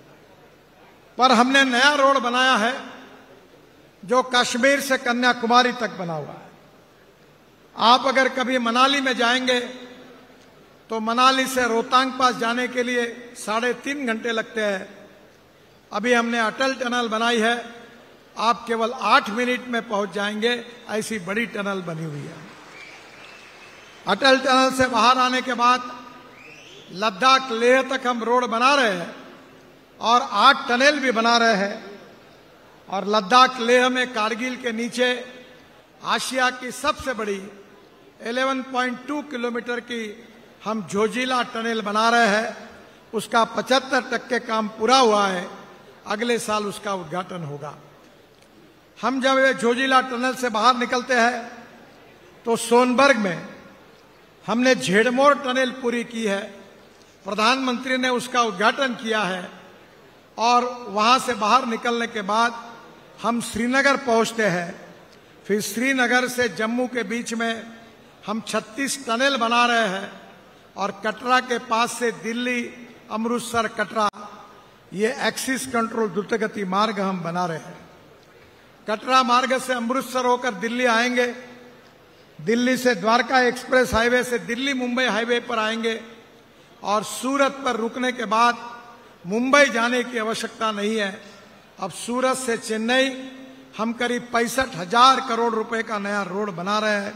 पर हमने नया रोड बनाया है जो कश्मीर से कन्याकुमारी तक बना हुआ है। आप अगर कभी मनाली में जाएंगे तो मनाली से रोहतांग पास जाने के लिए 3.5 घंटे लगते हैं। अभी हमने अटल टनल बनाई है, आप केवल 8 मिनट में पहुंच जाएंगे, ऐसी बड़ी टनल बनी हुई है। अटल टनल से बाहर आने के बाद लद्दाख, लेह तक हम रोड बना रहे हैं, और 8 टनल भी बना रहे हैं। और लद्दाख, लेह में कारगिल के नीचे आशिया की सबसे बड़ी 11.2 किलोमीटर की हम जोजिला टनल बना रहे हैं। उसका 75% काम पूरा हुआ है, अगले साल उसका उद्घाटन होगा। हम जब ये जोजिला टनल से बाहर निकलते हैं तो सोनबर्ग में हमने झेड़मोर टनल पूरी की है, प्रधानमंत्री ने उसका उद्घाटन किया है। और वहां से बाहर निकलने के बाद हम श्रीनगर पहुंचते हैं। फिर श्रीनगर से जम्मू के बीच में हम 36 टनल बना रहे हैं, और कटरा के पास से दिल्ली, अमृतसर, कटरा, ये एक्सिस कंट्रोल द्रुतगति मार्ग हम बना रहे हैं। कटरा मार्ग से अमृतसर होकर दिल्ली आएंगे, दिल्ली से द्वारका एक्सप्रेस हाईवे से दिल्ली मुंबई हाईवे पर आएंगे और सूरत पर रुकने के बाद मुंबई जाने की आवश्यकता नहीं है। अब सूरत से चेन्नई हम करीब 65,000 करोड़ रुपए का नया रोड बना रहे हैं।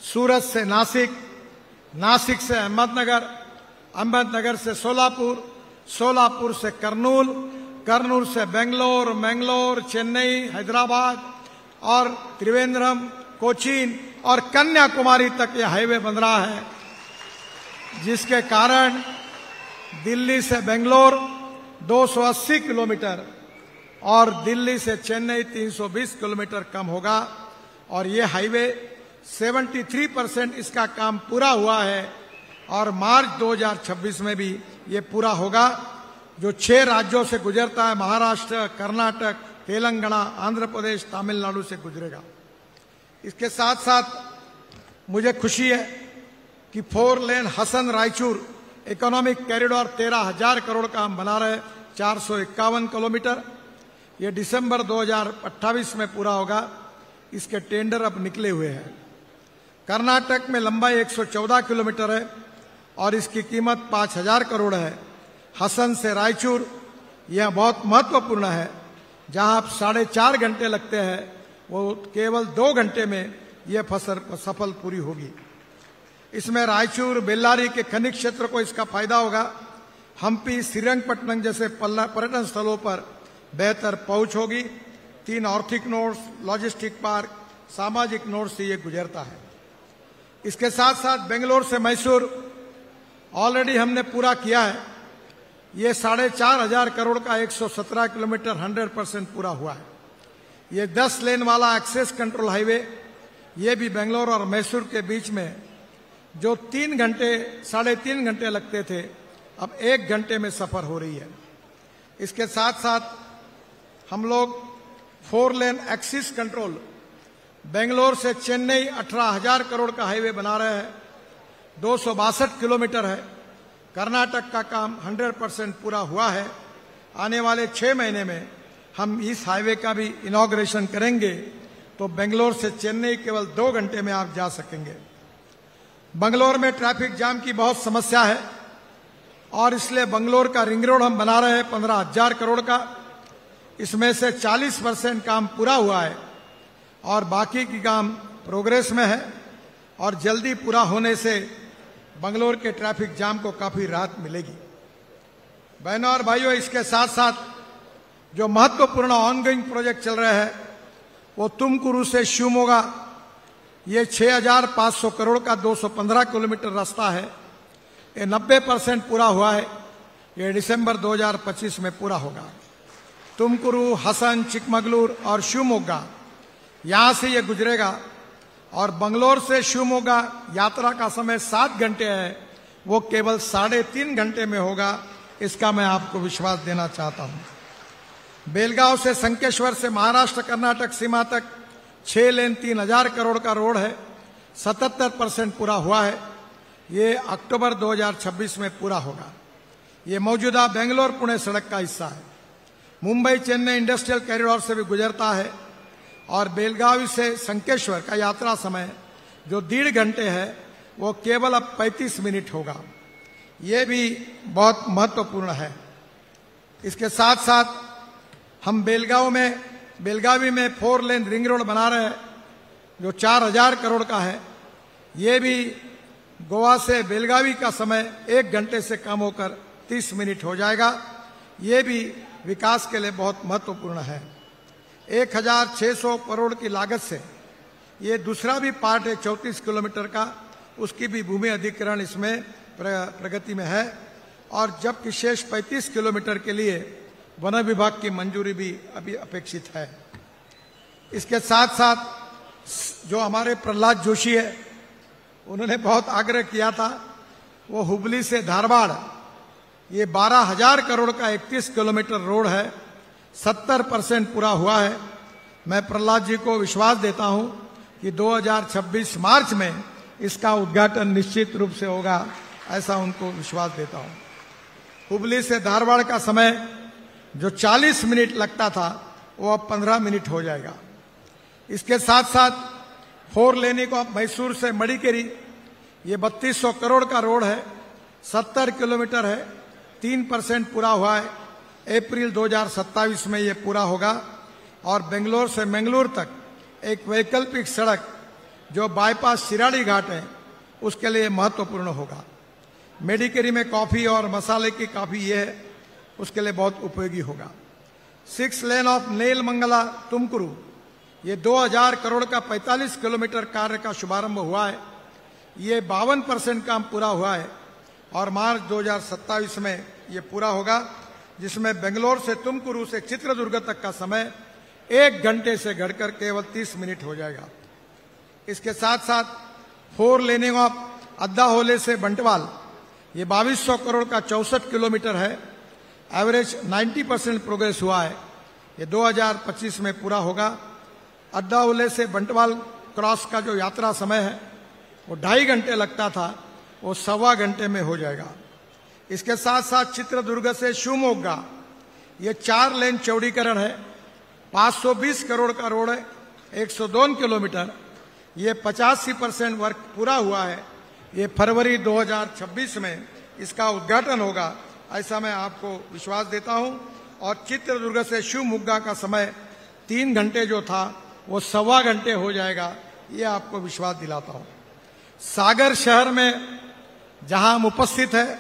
सूरत से नासिक, नासिक से अहमदनगर, अहमदनगर से सोलापुर, सोलापुर से कर्नूल, कर्नूल से बेंगलोर, मैंगलोर, चेन्नई, हैदराबाद और त्रिवेंद्रम, कोचीन और कन्याकुमारी तक यह हाईवे बन रहा है, जिसके कारण दिल्ली से बेंगलोर 280 किलोमीटर और दिल्ली से चेन्नई 320 किलोमीटर कम होगा। और ये हाईवे 73% इसका काम पूरा हुआ है और मार्च 2026 में भी ये पूरा होगा, जो 6 राज्यों से गुजरता है, महाराष्ट्र, कर्नाटक, तेलंगाना, आंध्र प्रदेश, तमिलनाडु से गुजरेगा। इसके साथ साथ मुझे खुशी है कि 4 लेन हसन रायचूर इकोनॉमिक कॉरिडोर 13,000 करोड़ का हम बना रहे, 451 किलोमीटर। ये दिसंबर 2028 में पूरा होगा। इसके टेंडर अब निकले हुए हैं। कर्नाटक में लंबाई 114 किलोमीटर है और इसकी कीमत 5,000 करोड़ है। हसन से रायचूर यह बहुत महत्वपूर्ण है। जहां आप 4.5 घंटे लगते हैं, वो केवल 2 घंटे में यह सफल पूरी होगी। इसमें रायचूर, बेल्लारी के खनिज क्षेत्र को इसका फायदा होगा। हम्पी, श्रीरंगपट्टनम जैसे पर्यटन स्थलों पर बेहतर पहुंच होगी। 3 आर्थिक नोड्स, लॉजिस्टिक पार्क, सामाजिक नोड से ये गुजरता है। इसके साथ साथ बेंगलोर से मैसूर ऑलरेडी हमने पूरा किया है। ये 4,500 करोड़ का 117 किलोमीटर 100% पूरा हुआ है। ये 10 लेन वाला एक्सेस कंट्रोल हाईवे, ये भी बेंगलोर और मैसूर के बीच में जो 3 घंटे 3.5 घंटे लगते थे, अब 1 घंटे में सफर हो रही है। इसके साथ साथ हम लोग 4 लेन एक्सिस कंट्रोल बेंगलोर से चेन्नई 18,000 करोड़ का हाईवे बना रहे हैं, 262 किलोमीटर है। कर्नाटक का काम 100% पूरा हुआ है। आने वाले 6 महीने में हम इस हाईवे का भी इनॉग्रेशन करेंगे, तो बेंगलोर से चेन्नई केवल 2 घंटे में आप जा सकेंगे। बंगलोर में ट्रैफिक जाम की बहुत समस्या है और इसलिए बंगलोर का रिंग रोड हम बना रहे हैं 15,000 करोड़ का। इसमें से 40% काम पूरा हुआ है और बाकी की काम प्रोग्रेस में है और जल्दी पूरा होने से बंगलोर के ट्रैफिक जाम को काफी राहत मिलेगी। बहनों और भाइयों, इसके साथ साथ जो महत्वपूर्ण ऑनगोइंग प्रोजेक्ट चल रहे हैं, वो तुमकुरू से शिवमोगा, ये 6,500 करोड़ का 215 किलोमीटर रास्ता है। ये 90% पूरा हुआ है। ये दिसंबर 2025 में पूरा होगा। तुमकुरू, हसन, चिकमगलूर और शिवमोगा, यहां से ये गुजरेगा और बंगलोर से शिवमोगा यात्रा का समय 7 घंटे है, वो केवल 3.5 घंटे में होगा। इसका मैं आपको विश्वास देना चाहता हूं। बेलगांव से संकेश्वर से महाराष्ट्र कर्नाटक सीमा तक 6 लेन 3,000 करोड़ का रोड है, 77% पूरा हुआ है। ये अक्टूबर 2026 में पूरा होगा। ये मौजूदा बेंगलोर पुणे सड़क का हिस्सा है। मुंबई चेन्नई इंडस्ट्रियल कॉरिडोर से भी गुजरता है और बेलगावी से संकेश्वर का यात्रा समय जो 1.5 घंटे है, वो केवल अब 35 मिनट होगा। ये भी बहुत महत्वपूर्ण है। इसके साथ साथ हम बेलगावी में 4 लेन रिंग रोड बना रहे हैं, जो 4,000 करोड़ का है। ये भी गोवा से बेलगावी का समय 1 घंटे से कम होकर 30 मिनट हो जाएगा। ये भी विकास के लिए बहुत महत्वपूर्ण है। 1,600 करोड़ की लागत से ये दूसरा भी पार्ट है 34 किलोमीटर का, उसकी भी भूमि अधिग्रहण इसमें प्रगति में है और जबकि शेष 35 किलोमीटर के लिए वन विभाग की मंजूरी भी अभी अपेक्षित है। इसके साथ साथ जो हमारे प्रहलाद जोशी है, उन्होंने बहुत आग्रह किया था, वो हुबली से धारवाड़, ये 12,000 करोड़ का 31 किलोमीटर रोड है, 70% पूरा हुआ है। मैं प्रहलाद जी को विश्वास देता हूं कि 2026 मार्च में इसका उद्घाटन निश्चित रूप से होगा, ऐसा उनको विश्वास देता हूं। हुबली से धारवाड़ का समय जो 40 मिनट लगता था, वो अब 15 मिनट हो जाएगा। इसके साथ साथ 4 लेनिंग ऑफ मैसूर से मडिकेरी, ये 3200 करोड़ का रोड है, 70 किलोमीटर है, 3% पूरा हुआ है। अप्रैल 2027 में ये पूरा होगा। और बेंगलोर से मंगलूर तक एक वैकल्पिक सड़क जो बाईपास शिराड़ी घाट है उसके लिए महत्वपूर्ण होगा। मेडिकेरी में कॉफी और मसाले की काफी ये है, उसके लिए बहुत उपयोगी होगा। 6 lane of nail Mangla Tumakuru, ये 2000 करोड़ का 45 किलोमीटर कार्य का शुभारंभ हुआ है। ये 52% काम पूरा हुआ है और मार्च 2027 में ये पूरा होगा, जिसमें बेंगलोर से तुमकुरू से चित्रदुर्ग तक का समय 1 घंटे से घटकर केवल 30 मिनट हो जाएगा। इसके साथ साथ 4 लेनिंग ऑफ अद्दा होले से बंटवाल, ये 2200 करोड़ का 64 किलोमीटर है। एवरेज 90% प्रोग्रेस हुआ है। ये 2025 में पूरा होगा। अद्दा होले से बंटवाल क्रॉस का जो यात्रा समय है वो 2.5 घंटे लगता था, वो 1.25 घंटे में हो जाएगा। इसके साथ साथ चित्रदुर्ग से शिवमोगा, ये 4 लेन चौड़ीकरण है, 520 करोड़ का रोड है, 102 किलोमीटर। ये 85% वर्क पूरा हुआ है। ये फरवरी 2026 में इसका उद्घाटन होगा, ऐसा मैं आपको विश्वास देता हूं। और चित्रदुर्ग से शिवमोगा का समय 3 घंटे जो था वो 1.25 घंटे हो जाएगा, ये आपको विश्वास दिलाता हूं। सागर शहर में जहां हम उपस्थित है,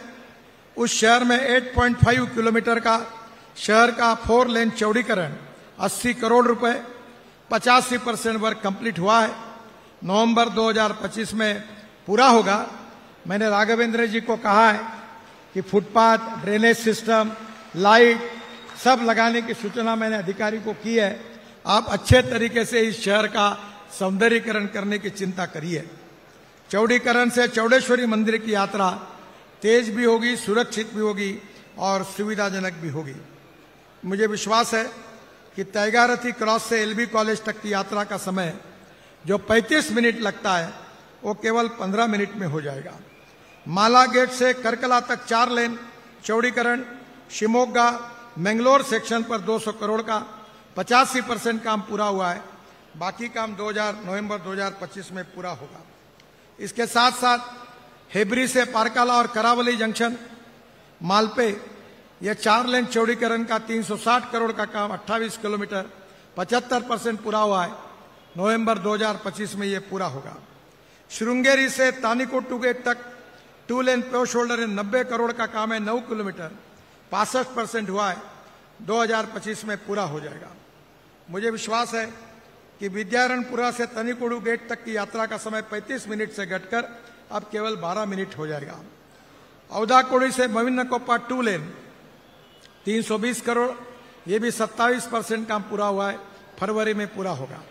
उस शहर में 8.5 किलोमीटर का शहर का 4 लेन चौड़ीकरण 80 करोड़ रुपए, 85% वर्क कंप्लीट हुआ है। नवंबर 2025 में पूरा होगा। मैंने राघवेंद्र जी को कहा है कि फुटपाथ, ड्रेनेज सिस्टम, लाइट सब लगाने की सूचना मैंने अधिकारी को की है। आप अच्छे तरीके से इस शहर का सौंदर्यीकरण करने की चिंता करिए। चौड़ीकरण से चौड़ेश्वरी मंदिर की यात्रा तेज भी होगी, सुरक्षित भी होगी और सुविधाजनक भी होगी। मुझे विश्वास है कि तैगारथी क्रॉस से एलबी कॉलेज तक की यात्रा का समय जो 35 मिनट लगता है वो केवल 15 मिनट में हो जाएगा। माला गेट से करकला तक 4 लेन चौड़ीकरण, शिमोगा मैंगलोर सेक्शन पर 200 करोड़ का 85% काम पूरा हुआ है। बाकी काम नवंबर 2025 में पूरा होगा। इसके साथ साथ हेबरी से पारकाला और करावली जंक्शन मालपे, यह 4 लेन चौड़ीकरण का 360 करोड़ का काम 28 किलोमीटर 75% पूरा हुआ है। नवंबर 2025 में यह पूरा होगा। श्रृंगेरी से तानीकोट गेट तक 2 लेन पेव शोल्डर 90 करोड़ का काम है, 9 किलोमीटर 65% हुआ है। 2025 में पूरा हो जाएगा। मुझे विश्वास है कि विद्यारणपुरा से तनिकोडू गेट तक की यात्रा का समय 35 मिनट से घटकर अब केवल 12 मिनट हो जाएगा। औदाकोड़ी से मविन्नकोप्पा 2 लेन 320 करोड़, ये भी 27% काम पूरा हुआ है, फरवरी में पूरा होगा।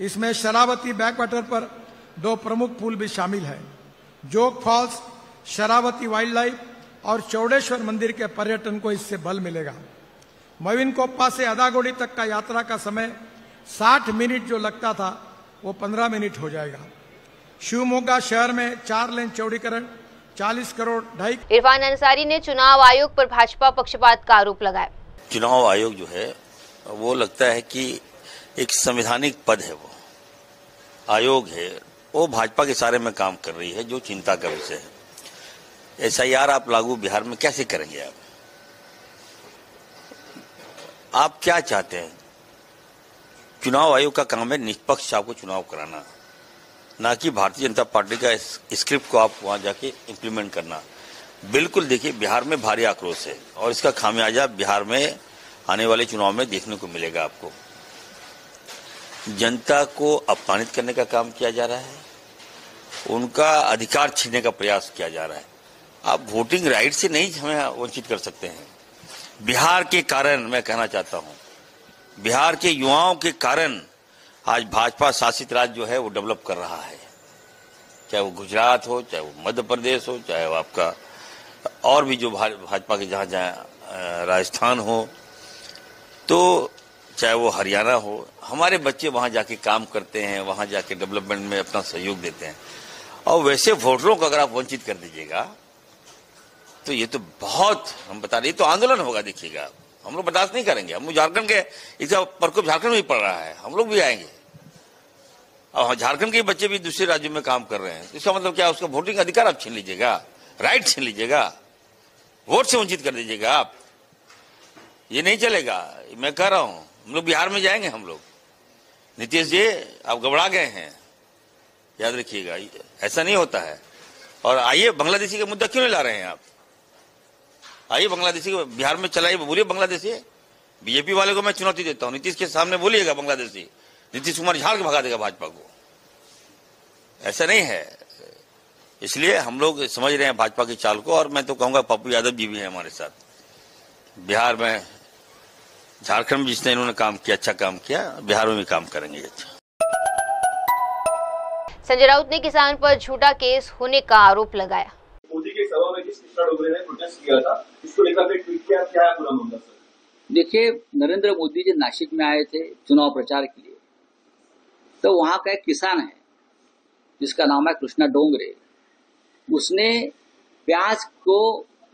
इसमें शरावती बैकवाटर पर 2 प्रमुख पुल भी शामिल है। जोग फॉल्स, शरावती वाइल्ड लाइफ और चौड़ेश्वर मंदिर के पर्यटन को इससे बल मिलेगा। मविनकोप्पा से अदागोड़ी तक का यात्रा का समय 60 मिनट जो लगता था वो 15 मिनट हो जाएगा। शिवमोगा शहर में 4 लेन चौड़ीकरण 40 करोड़ 2.5। इरफान अंसारी ने चुनाव आयोग पर भाजपा पक्षपात का आरोप लगाया। चुनाव आयोग जो है वो लगता है कि एक संवैधानिक पद है, वो आयोग है, वो भाजपा के सारे में काम कर रही है, जो चिंता का विषय है। SIR आप लागू बिहार में कैसे करेंगे? आप क्या चाहते हैं? चुनाव आयोग का काम है निष्पक्ष आपको चुनाव कराना, ना कि भारतीय जनता पार्टी का स्क्रिप्ट को आप वहां जाके इंप्लीमेंट करना। बिल्कुल देखिए, बिहार में भारी आक्रोश है और इसका खामियाजा बिहार में आने वाले चुनाव में देखने को मिलेगा। आपको जनता को अपमानित करने का काम किया जा रहा है, उनका अधिकार छीनने का प्रयास किया जा रहा है। आप वोटिंग राइट से नहीं हमें वंचित कर सकते हैं। बिहार के कारण मैं कहना चाहता हूं, बिहार के युवाओं के कारण आज भाजपा शासित राज्य जो है वो डेवलप कर रहा है, चाहे वो गुजरात हो, चाहे वो मध्य प्रदेश हो, चाहे वो आपका और भी जो भाजपा के जहां जहां राजस्थान हो, तो चाहे वो हरियाणा हो, हमारे बच्चे वहां जाके काम करते हैं, वहां जाके डेवलपमेंट में अपना सहयोग देते हैं। और वैसे वोटरों को अगर आप वंचित कर दीजिएगा तो ये तो बहुत, हम बता रहे, तो आंदोलन होगा। देखिएगा, हम लोग बर्दाश्त नहीं करेंगे। हम झारखंड के, इसका प्रकोप झारखंड में ही पड़ रहा है, हम लोग भी आएंगे। और झारखंड के बच्चे भी दूसरे राज्यों में काम कर रहे हैं, इसका मतलब क्या? उसका वोटिंग अधिकार आप छीन लीजिएगा, राइट छीन लीजिएगा, वोट से वंचित कर दीजिएगा आप। ये नहीं चलेगा। मैं कह रहा हूं, हम लोग बिहार में जाएंगे। हम लोग, नीतीश जी आप घबरा गए हैं, याद रखिएगा, ऐसा नहीं होता है। और आइए, बांग्लादेशी का मुद्दा क्यों नहीं ला रहे हैं आप? आइए बांग्लादेशी को बिहार में चलाइए, बोलिए बांग्लादेशी। बीजेपी वाले को मैं चुनौती देता हूं, नीतीश के सामने बोलिएगा बांग्लादेशी, नीतीश कुमार झाड़ के भगा देगा भाजपा को। ऐसा नहीं है। इसलिए हम लोग समझ रहे हैं भाजपा की चाल को, और मैं तो कहूंगा पप्पू यादव जी भी हैं हमारे साथ। बिहार में, झारखंड में जिसने इन्होंने काम किया, अच्छा काम किया, बिहार में भी काम करेंगे अच्छा। संजय राउत ने किसान पर झूठा केस होने का आरोप लगाया। मोदी के सभा में जिस कृष्णा डोगरे ने प्रोटेस्ट किया था, इसको लेकर ट्वीट किया, क्या है पूरा मामला सर? देखिए, नरेंद्र मोदी जी नासिक में आए थे चुनाव प्रचार के लिए, तो वहां का एक किसान है जिसका नाम है कृष्णा डोंगरे। उसने प्याज को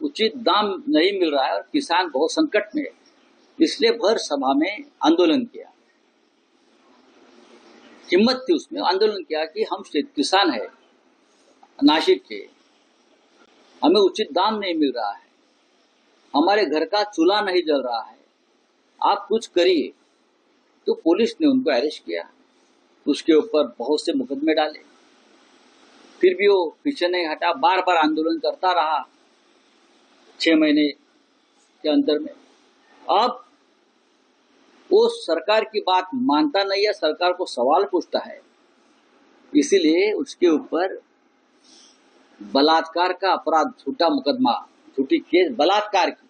उचित दाम नहीं मिल रहा है और किसान बहुत संकट में है, इसलिए भर सभा में आंदोलन किया। हिम्मत थी उसमें, आंदोलन किया कि हम किसान है नासिक के, हमें उचित दाम नहीं मिल रहा है, हमारे घर का चूल्हा नहीं जल रहा है, आप कुछ करिए। तो पुलिस ने उनको अरेस्ट किया, उसके ऊपर बहुत से मुकदमे डाले, फिर भी वो पीछे नहीं हटा, बार बार आंदोलन करता रहा 6 महीने के अंदर में। अब वो सरकार की बात मानता नहीं है, सरकार को सवाल पूछता है, इसीलिए उसके ऊपर बलात्कार का अपराध, झूठा मुकदमा, झूठी केस बलात्कार की,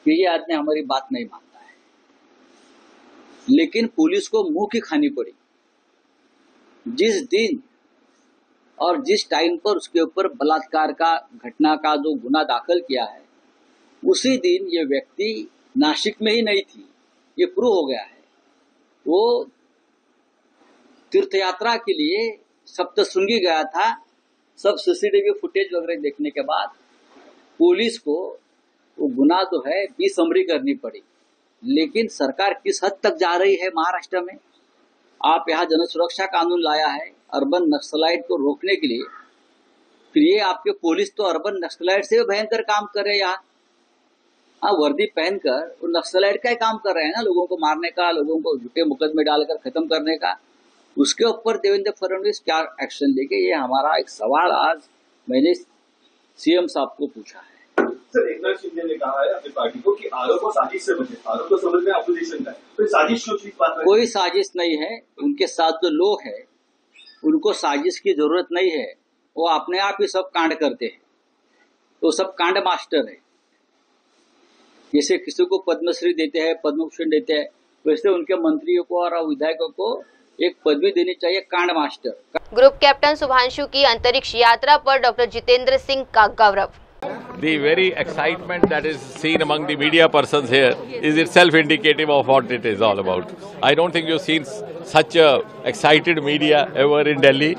ये आदमी हमारी बात नहीं मानता है। लेकिन पुलिस को मुंह की खानी पड़ी। जिस दिन और जिस टाइम पर उसके ऊपर बलात्कार का घटना का जो गुना दाखिल किया है, उसी दिन ये व्यक्ति नासिक में ही नहीं थी, ये प्रूव हो गया है। वो तीर्थ यात्रा के लिए सप्तशृंगी गया था। सब सीसीटीवी फुटेज वगैरह देखने के बाद पुलिस को वो गुना जो है बेसमरी करनी पड़ी। लेकिन सरकार किस हद तक जा रही है महाराष्ट्र में? आप यहाँ जन सुरक्षा कानून लाया है अर्बन नक्सलाइट को रोकने के लिए, फिर ये आपके पुलिस तो अर्बन नक्सलाइट से भी भयंकर काम कर रहे हैं। यहाँ वर्दी पहनकर वो नक्सलाइट का ही काम कर रहे हैं ना, लोगों को मारने का, लोगों को झूठे मुकदमे डालकर खत्म करने का। उसके ऊपर देवेंद्र फडणवीस क्या एक्शन लेंगे, ये हमारा एक सवाल आज मैंने सीएम साहब को पूछा है। सर, एकनाथ शिंदे ने कहा है अपनी पार्टी को कि आरोप और साजिश से बचे। आरोप तो समझ में अपोजिशन का है, तो साजिश क्यों चीज बात? कोई साजिश नहीं है। उनके साथ जो लोग हैं उनको साजिश की जरूरत नहीं है, वो अपने आप ही सब कांड करते हैं, तो सब कांड मास्टर है। जैसे किसी को पद्मश्री देते हैं, पद्मभूषण देते हैं, वैसे उनके मंत्रियों को और विधायकों को एक पदवी देनी चाहिए, कांड मास्टर। ग्रुप कैप्टन शुभांशु की अंतरिक्ष यात्रा पर डॉक्टर जितेंद्र सिंह का गौरव। The very excitement that is seen among the media persons here is itself indicative of what it is all about. I don't think you've seen such a excited media ever in Delhi.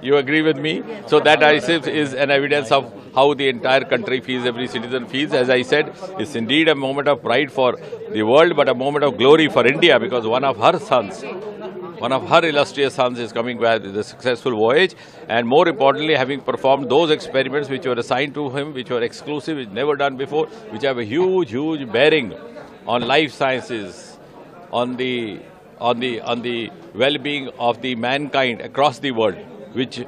You agree with me? So that is an evidence of how the entire country feels, every citizen feels. As I said, it's indeed a moment of pride for the world, but a moment of glory for India, because one of her sons, one of her illustrious sons is coming back with a successful voyage, and more importantly, having performed those experiments which were assigned to him, which were exclusive, which never done before, which have a huge, huge bearing on life sciences, on the well-being of the mankind across the world, which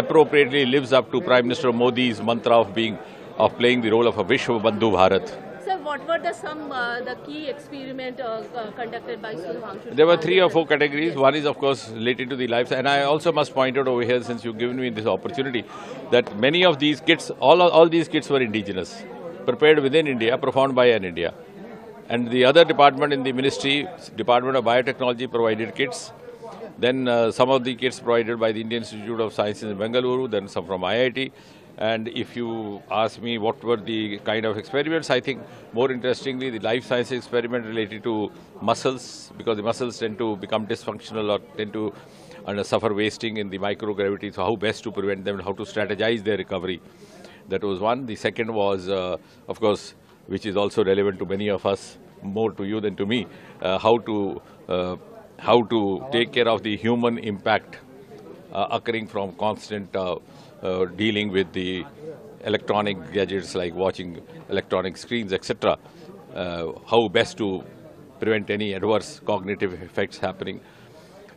appropriately lives up to Prime Minister Modi's mantra of playing the role of a Vishwa Bandhu Bharat. Sir, what were the key experiment conducted by Subhanshu? There were 3 or 4 categories. One is, of course, related to the lives. And I also must point out over here, since you've given me this opportunity, that many of these kits, all these kits were indigenous, prepared within India, performed by an India. And the other department in the ministry, Department of Biotechnology, provided kits. Then some of the kits provided by the Indian Institute of Sciences in Bengaluru, then some from IIT. And if you ask me what were the kind of experiments, I think more interestingly the life science experiment related to muscles, because the muscles tend to become dysfunctional or tend to suffer wasting in the microgravity. So how best to prevent them and how to strategize their recovery. That was one. The second was, of course, which is also relevant to many of us, more to you than to me, how to how to take care of the human impact occurring from constant dealing with the electronic gadgets like watching electronic screens, etc. How best to prevent any adverse cognitive effects happening.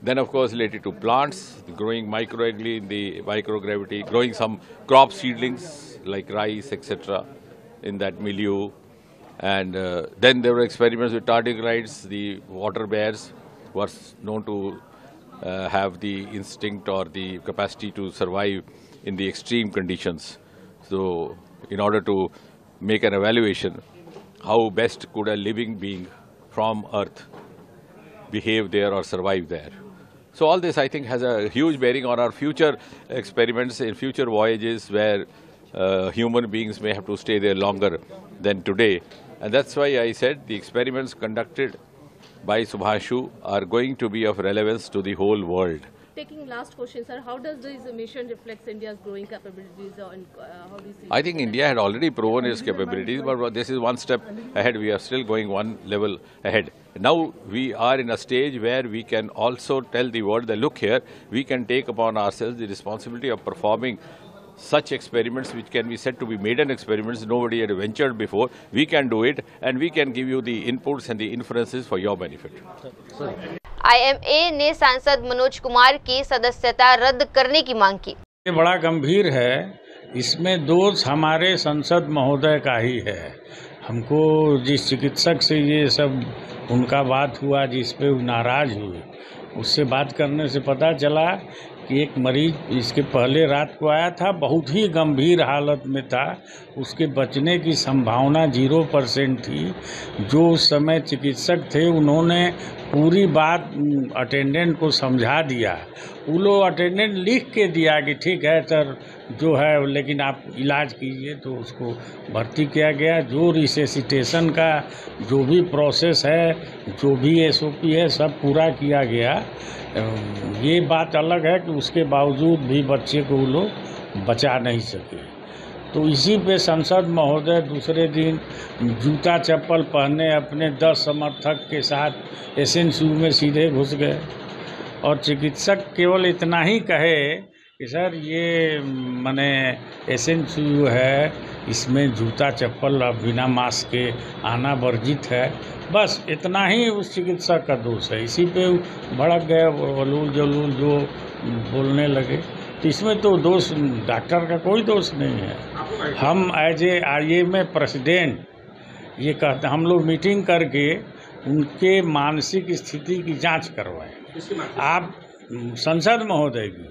Then, of course, related to plants, growing microalgae in the microgravity, growing some crop seedlings like rice, etc. in that milieu. And then there were experiments with tardigrades, the water bears were known to have the instinct or the capacity to survive in the extreme conditions. So, in order to make an evaluation, how best could a living being from Earth behave there or survive there. So all this, I think, has a huge bearing on our future experiments in future voyages where human beings may have to stay there longer than today. And that's why I said the experiments conducted by Subhashu are going to be of relevance to the whole world. Taking last question, sir, how does this mission reflect India's growing capabilities, and how do you see? I think India had already proven its capabilities, but this is one step ahead. We are still going one level ahead. Now we are in a stage where we can also tell the world that, look here, we can take upon ourselves the responsibility of performing such experiments which can be said to be maiden experiments. Nobody had ventured before. We can do it, and we can give you the inputs and the inferences for your benefit. IMA ने सांसद मनोज कुमार की सदस्यता रद्द करने की मांग की। ये बड़ा गंभीर है, इसमें दोष हमारे संसद महोदय का ही है। हमको जिस चिकित्सक से ये सब उनका बात हुआ, जिस पे वो नाराज हुए, उससे बात करने से पता चला कि एक मरीज इसके पहले रात को आया था, बहुत ही गंभीर हालत में था, उसके बचने की संभावना 0% थी। जो उस समय चिकित्सक थे उन्होंने पूरी बात अटेंडेंट को समझा दिया। वो लोग अटेंडेंट लिख के दिया कि ठीक है सर जो है, लेकिन आप इलाज कीजिए, तो उसको भर्ती किया गया। जो रिसेसिटेशन का जो भी प्रोसेस है, जो भी SOP है, सब पूरा किया गया। ये बात अलग है कि उसके बावजूद भी बच्चे को वो लोग बचा नहीं सके। तो इसी पे संसद महोदय दूसरे दिन जूता चप्पल पहने अपने 10 समर्थक के साथ SNCU में सीधे घुस गए, और चिकित्सक केवल इतना ही कहे कि सर ये माने SNCU है, इसमें जूता चप्पल बिना मास्क के आना वर्जित है, बस इतना ही उस चिकित्सक का दोष है। इसी पे भड़क गए, वलूल जलूल जो बोलने लगे। तो इसमें तो दोष डॉक्टर का कोई दोष नहीं है। हम एज ए IMA प्रेसिडेंट ये कहते, हम लोग मीटिंग करके उनके मानसिक स्थिति की जांच करवाएं। आप संसद महोदय की,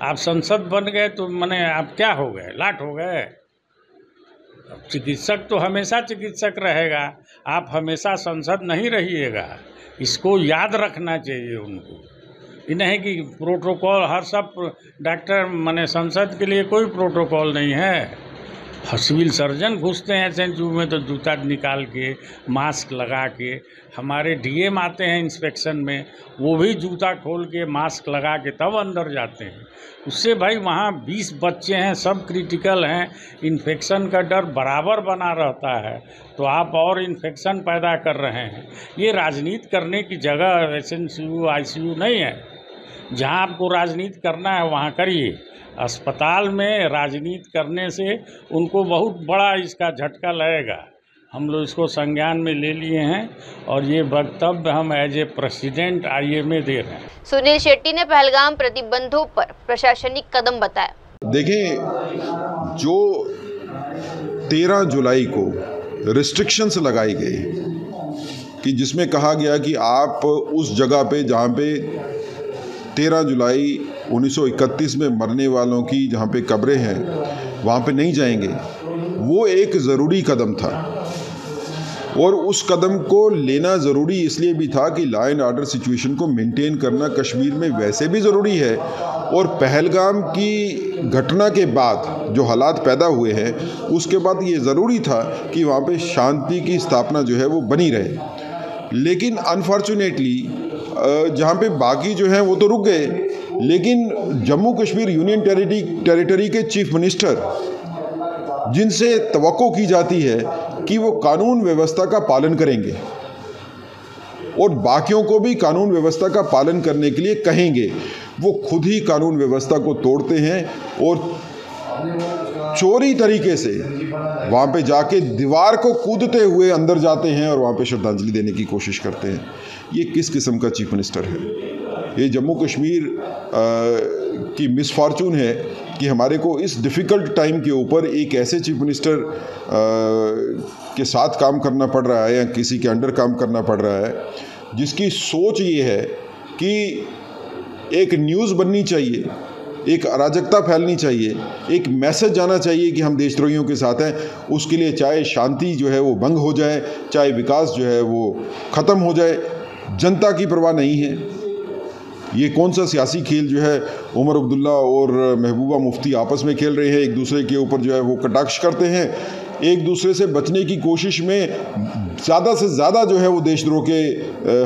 आप संसद बन गए तो माने आप क्या हो गए, लाट हो गए। चिकित्सक तो हमेशा चिकित्सक रहेगा, आप हमेशा संसद नहीं रहिएगा। इसको याद रखना चाहिए उनको। ये नहीं कि प्रोटोकॉल हर सब डॉक्टर माने संसद के लिए कोई प्रोटोकॉल नहीं है। सिविल सर्जन घुसते हैं SNCU में तो जूता निकाल के, मास्क लगा के। हमारे DM आते हैं इंस्पेक्शन में, वो भी जूता खोल के मास्क लगा के तब अंदर जाते हैं। उससे भाई वहाँ 20 बच्चे हैं, सब क्रिटिकल हैं, इन्फेक्शन का डर बराबर बना रहता है, तो आप और इन्फेक्शन पैदा कर रहे हैं। ये राजनीति करने की जगह SNCU ICU नहीं है। जहाँ आपको राजनीति करना है वहाँ करिए। अस्पताल में राजनीति करने से उनको बहुत बड़ा इसका झटका लगेगा। हम लोग इसको संज्ञान में ले लिए हैं, और ये वक्तव्य हम एज ए प्रेसिडेंट IMA दे रहे हैं। सुनील शेट्टी ने पहलगाम प्रतिबंधों पर प्रशासनिक कदम बताया। देखें, जो 13 जुलाई को रिस्ट्रिक्शंस लगाई गई कि जिसमें कहा गया कि आप उस जगह पे जहाँ पे 13 जुलाई 1931 में मरने वालों की जहाँ पे कब्रें हैं वहाँ पे नहीं जाएंगे, वो एक ज़रूरी कदम था। और उस कदम को लेना ज़रूरी इसलिए भी था कि लॉ एंड ऑर्डर सिचुएशन को मेंटेन करना कश्मीर में वैसे भी ज़रूरी है, और पहलगाम की घटना के बाद जो हालात पैदा हुए हैं उसके बाद ये ज़रूरी था कि वहाँ पे शांति की स्थापना जो है वो बनी रहे। लेकिन अनफॉर्चुनेटली जहाँ पे बाकी जो हैं वो तो रुक गए, लेकिन जम्मू कश्मीर यूनियन टेरिटरी के चीफ मिनिस्टर, जिनसे तवक्को की जाती है कि वो कानून व्यवस्था का पालन करेंगे, और बाकियों को भी कानून व्यवस्था का पालन करने के लिए कहेंगे। वो खुद ही कानून व्यवस्था को तोड़ते हैं और चोरी तरीके से वहाँ पे जाके दीवार को कूदते हुए अंदर जाते हैं और वहाँ पे श्रद्धांजलि देने की कोशिश करते हैं। ये किस किस्म का चीफ मिनिस्टर है? ये जम्मू कश्मीर की मिसफॉर्चून है कि हमारे को इस डिफ़िकल्ट टाइम के ऊपर एक ऐसे चीफ मिनिस्टर के साथ काम करना पड़ रहा है या किसी के अंडर काम करना पड़ रहा है जिसकी सोच ये है कि एक न्यूज़ बननी चाहिए, एक अराजकता फैलनी चाहिए, एक मैसेज जाना चाहिए कि हम देशद्रोहियों के साथ हैं। उसके लिए चाहे शांति जो है वो भंग हो जाए, चाहे विकास जो है वो ख़त्म हो जाए, जनता की परवाह नहीं है। ये कौन सा सियासी खेल जो है उमर अब्दुल्ला और महबूबा मुफ्ती आपस में खेल रहे हैं, एक दूसरे के ऊपर जो है वो कटाक्ष करते हैं, एक दूसरे से बचने की कोशिश में ज़्यादा से ज़्यादा जो है वो देशद्रोह के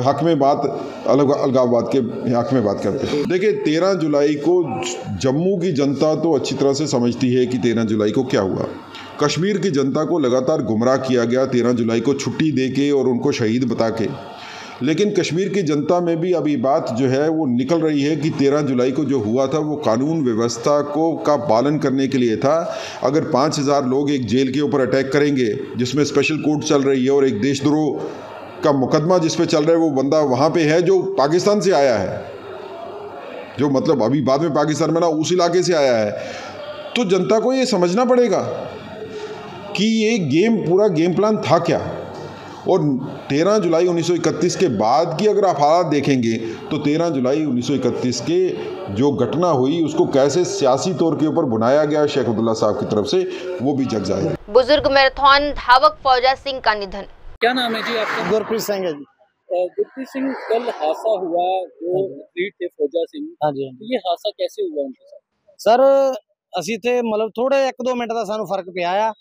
हक़ में बात, अलगाववाद के हक़ में बात करते हैं। देखिए 13 जुलाई को जम्मू की जनता तो अच्छी तरह से समझती है कि 13 जुलाई को क्या हुआ। कश्मीर की जनता को लगातार गुमराह किया गया 13 जुलाई को छुट्टी दे के और उनको शहीद बता के। लेकिन कश्मीर की जनता में भी अभी बात जो है वो निकल रही है कि 13 जुलाई को जो हुआ था वो कानून व्यवस्था का पालन करने के लिए था। अगर 5000 लोग एक जेल के ऊपर अटैक करेंगे जिसमें स्पेशल कोर्ट चल रही है और एक देशद्रोह का मुकदमा जिस पे चल रहा है, वो बंदा वहाँ पे है जो पाकिस्तान से आया है, जो मतलब अभी बाद में पाकिस्तान में ना उस इलाके से आया है, तो जनता को ये समझना पड़ेगा कि ये पूरा गेम प्लान था क्या। और 13 जुलाई 1931 के बाद की अगर आप हालात देखेंगे तो 13 जुलाई 1931 के जो घटना हुई उसको कैसे सियासी तौर के ऊपर बुनाया गया शेख अब्दुल्ला साहब की तरफ से, वो भी जग जाए। बुजुर्ग मैराथन धावक फौजा सिंह का निधन। क्या नाम है जी आपका? गुरप्रीत सिंह है जी। गुरप्रीत सिंह, कल हादसा हुआ जो एथलीट थे फौजा सिंह, हाँ जी, ये हादसा कैसे हुआ उनके साथ? सर ਅਸੀਂ ਤੇ ਮਤਲਬ ਥੋੜੇ 1-2 ਮਿੰਟ ਦਾ ਸਾਨੂੰ ਫਰਕ ਪਿਆ ਆ।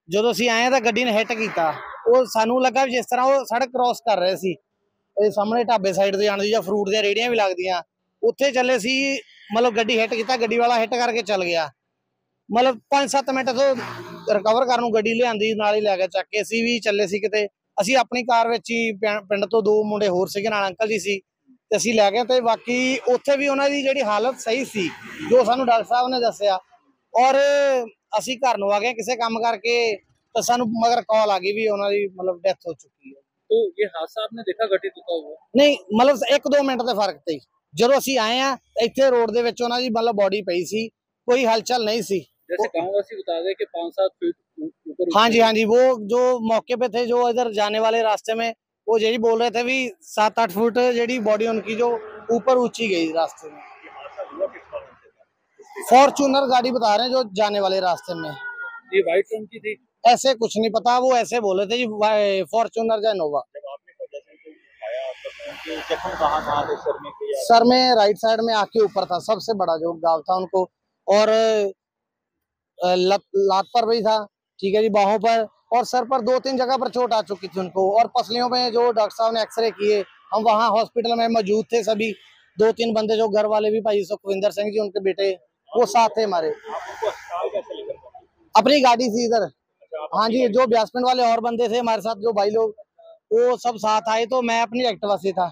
ਜਦੋਂ ਅਸੀਂ ਆਏ ਤਾਂ ਗੱਡੀ ਨੇ ਹਿੱਟ ਕੀਤਾ, ਉਹ ਸਾਨੂੰ ਲੱਗਾ ਜਿਸ ਤਰ੍ਹਾਂ ਉਹ ਸੜਕ ਕ੍ਰਾਸ ਕਰ ਰਹੇ ਸੀ, ਇਹ ਸਾਹਮਣੇ ਢਾਬੇ ਸਾਈਡ ਤੇ ਜਾਣ ਦੀ ਜਾਂ ਫਰੂਟ ਦੀਆਂ ਰੇੜੀਆਂ ਵੀ ਲੱਗਦੀਆਂ ਉੱਥੇ ਚੱਲੇ ਸੀ, ਮਤਲਬ ਗੱਡੀ ਹਿੱਟ ਕੀਤਾ, ਗੱਡੀ ਵਾਲਾ ਹਿੱਟ ਕਰਕੇ ਚੱਲ ਗਿਆ। ਮਤਲਬ 5-7 ਮਿੰਟ ਤੋਂ ਰਿਕਵਰ ਕਰਨ ਨੂੰ ਗੱਡੀ ਲਿਆਂਦੀ, ਨਾਲ ਹੀ ਲੈ ਕੇ ਚੱਕ ਕੇ। ਅਸੀਂ ਵੀ ਚੱਲੇ ਸੀ ਕਿਤੇ, ਅਸੀਂ ਆਪਣੀ ਕਾਰ ਵਿੱਚ ਹੀ ਪਿੰਡ ਤੋਂ 2 ਮੁੰਡੇ ਹੋਰ ਸੀਗੇ ਨਾਲ, ਅੰਕਲ ਜੀ ਸੀ, ਤੇ ਅਸੀਂ ਲੈ ਗਏ। ਤੇ ਬਾਕੀ ਉੱਥੇ ਵੀ ਉਹਨਾਂ ਦੀ ਜਿਹੜੀ ਹਾਲਤ ਸਹੀ ਸੀ ਜੋ ਸਾਨੂੰ ਡਾਕਟਰ ਸਾਹਿਬ ਨੇ ਦੱਸਿਆ। ਔਰ ਅਸੀਂ ਘਰ ਨੂੰ ਆ ਗਏ ਕਿਸੇ ਕੰਮ ਕਰਕੇ, तो सानू मगर कॉल आ गई भी उन्होंने मतलब डेथ हो चुकी है। तो ये हादसा आपने देखा घटित होता हुआ? नहीं, मतलब 1-2 मिनट के फर्क थे। जो असी आए हैं इतने रोड दे विच उन्हां दी मतलब बॉडी पई सी, कोई हलचल नहीं सी। जैसे गांववासी बता रहे कि 5-7 फीट ऊपर। हाँ जी, हाँ जी, वो जो मौके पे थे, जो इधर जाने वाले रास्ते में, वो यही बोल रहे थे भी 7-8 फुट जेडी बॉडी उनकी जो ऊपर ऊंची गई रास्ते में। फॉर्च्यूनर गाड़ी बता रहे हैं जो जाने वाले रास्ते में। ये व्हाइट रंग की थी? ऐसे कुछ नहीं पता, वो ऐसे बोले थे जी फॉर्च्यूनर या नोवा। सर में राइट साइड में आँख के ऊपर था, सबसे बड़ा जो घाव था उनको, और लात पर भी था, ठीक है जी, बाहों पर और सर पर 2-3 जगह पर चोट आ चुकी थी उनको। और पसलियों में जो डॉक्टर साहब ने एक्सरे किए, हम वहाँ हॉस्पिटल में मौजूद थे सभी, 2-3 बंदे जो घर वाले भी, भाई सुखविंदर सिंह जी उनके बेटे, वो साथ थे हमारे। अपनी गाड़ी थी इधर, हाँ जी, जो ब्यासपिंड वाले और बंदे थे हमारे साथ, जो भाई लोग, वो सब साथ आए। तो मैं अपनी एक्टिवा से था।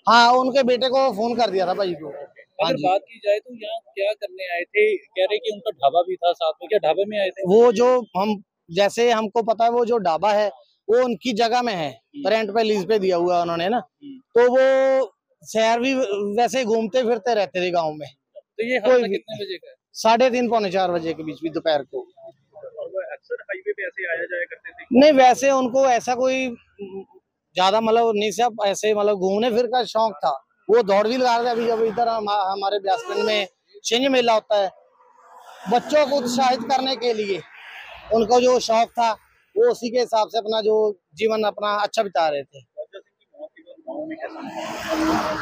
हाँ, उनके बेटे को फोन कर दिया था भाई को। अगर बात की जाए तो यहाँ क्या करने आए थे? कह रहे कि उनका ढाबा भी था साथ में, क्या ढाबे में आए थे? वो जो हम, जैसे हमको पता है, वो जो ढाबा है वो उनकी जगह में है, रेंट पे लीज पे दिया हुआ उन्होंने ना, तो वो शहर भी वैसे घूमते फिरते रहते थे गाँव में। तो ये हादसा कितने बजे का है? 3:30-4 बजे के बीच भी दोपहर को। और वो अक्सर हाईवे पे ऐसे आया जाया करते थे? नहीं, वैसे उनको ऐसा कोई ज्यादा मतलब नहीं, सब ऐसे मतलब घूमने फिर का शौक था। वो दौड़ भी लगा रहे। अभी जब इधर हमारे ब्यासपिंड में छिंज मेला होता है, बच्चों को उत्साहित करने के लिए उनको जो शौक था, वो उसी के हिसाब से अपना जो जीवन अपना अच्छा बिता रहे थे।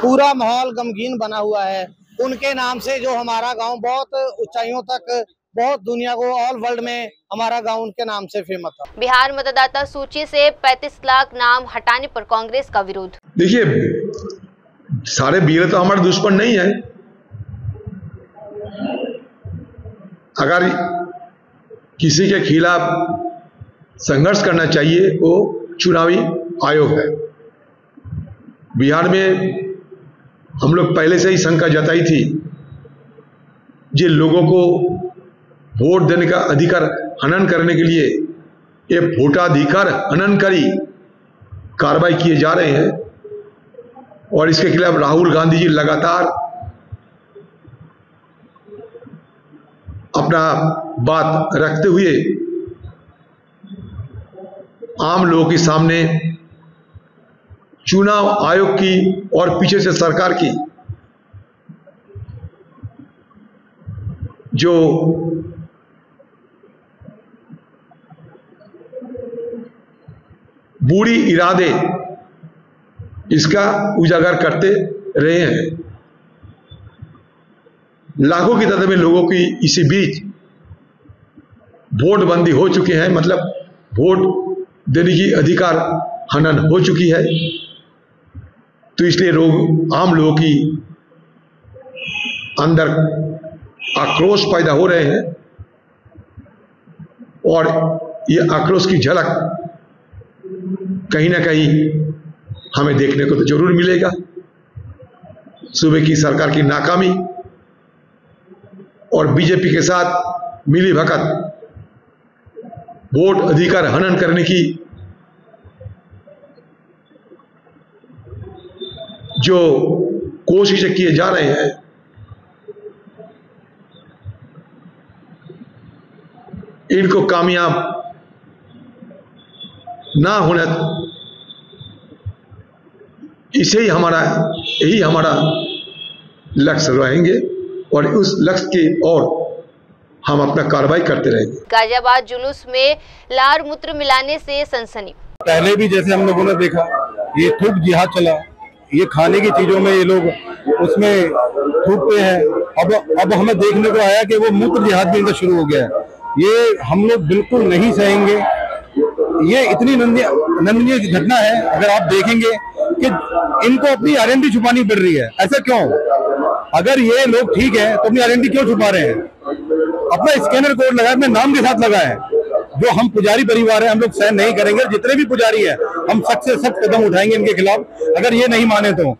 पूरा माहौल गमगीन बना हुआ है उनके नाम से। जो हमारा गांव बहुत ऊंचाइयों तक, बहुत दुनिया को, ऑल वर्ल्ड में हमारा गांव उनके नाम से फेमस था। बिहार मतदाता सूची से 35 लाख नाम हटाने पर कांग्रेस का विरोध। देखिए, सारे बीएलओ तो हमारे दुश्मन नहीं है। अगर किसी के खिलाफ संघर्ष करना चाहिए, वो चुनावी आयोग है। बिहार में हम लोग पहले से ही शंका जताई थी, जिन लोगों को वोट देने का अधिकार हनन करने के लिए ये वोटाधिकार हननकारी कार्रवाई किए जा रहे हैं और इसके खिलाफ राहुल गांधी जी लगातार अपना बात रखते हुए आम लोगों के सामने चुनाव आयोग की और पीछे से सरकार की जो बुरी इरादे इसका उजागर करते रहे हैं। लाखों की तादाद में लोगों की इसी बीच वोटबंदी हो चुकी है, मतलब वोट देने की अधिकार हनन हो चुकी है। तो इसलिए आम लोगों की अंदर आक्रोश पैदा हो रहे हैं और ये आक्रोश की झलक कहीं ना कहीं हमें देखने को तो जरूर मिलेगा। सूबे की सरकार की नाकामी और बीजेपी के साथ मिली भगत वोट अधिकार हनन करने की जो कोशिशें किए जा रहे हैं, इनको कामयाब ना होने इसे ही यही हमारा लक्ष्य रहेंगे और उस लक्ष्य की ओर हम अपना कार्रवाई करते रहेंगे। गाजियाबाद जुलूस में लार मूत्र मिलाने से सनसनी। पहले भी जैसे हम लोगों ने देखा, ये थूक जिहाद चला, ये खाने की चीजों में ये लोग उसमें थूकते हैं। अब हमें देखने को आया कि वो मूत्र जिहाद भी इनका शुरू हो गया है। ये हम लोग बिल्कुल नहीं सहेंगे। ये इतनी नंदनीय घटना है। अगर आप देखेंगे कि इनको अपनी आइडेंटिटी छुपानी पड़ रही है, ऐसा क्यों? अगर ये लोग ठीक है तो अपनी आइडेंटिटी क्यों छुपा रहे हैं? अपना स्कैनर कोड लगाए, अपने नाम के साथ लगाए। जो हम पुजारी परिवार है, हम लोग सहन नहीं करेंगे। जितने भी पुजारी है, हम सख्त से सख्त कदम उठाएंगे इनके खिलाफ। अगर ये नहीं माने तो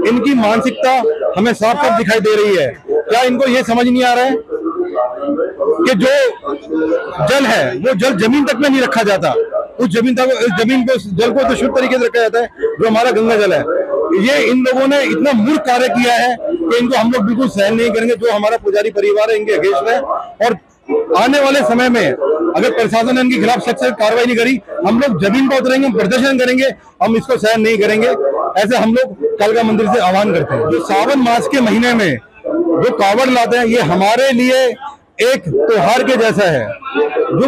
इनकी मानसिकता हमें साफ साफ दिखाई दे रही है। क्या इनको ये समझ नहीं आ रहा है कि जो जल है वो जल जमीन तक में नहीं रखा जाता, उस जमीन को जल को तो शुद्ध तरीके से रखा जाता है जो हमारा गंगा जल है। ये इन लोगों ने इतना मूर्ख कार्य किया है कि इनको हम लोग बिल्कुल सहन नहीं करेंगे। जो हमारा पुजारी परिवार है, इनके अगेंस्ट है और आने वाले समय में अगर प्रशासन ने इनके खिलाफ सख्त कार्रवाई नहीं करी, हम लोग जमीन पर उतरेंगे, प्रदर्शन करेंगे। हम इसको सहन नहीं करेंगे। ऐसे हम लोग कालका मंदिर से आह्वान करते हैं। जो सावन मास के महीने में जो कावड़ लाते हैं, ये हमारे लिए एक त्योहार के जैसा है। जो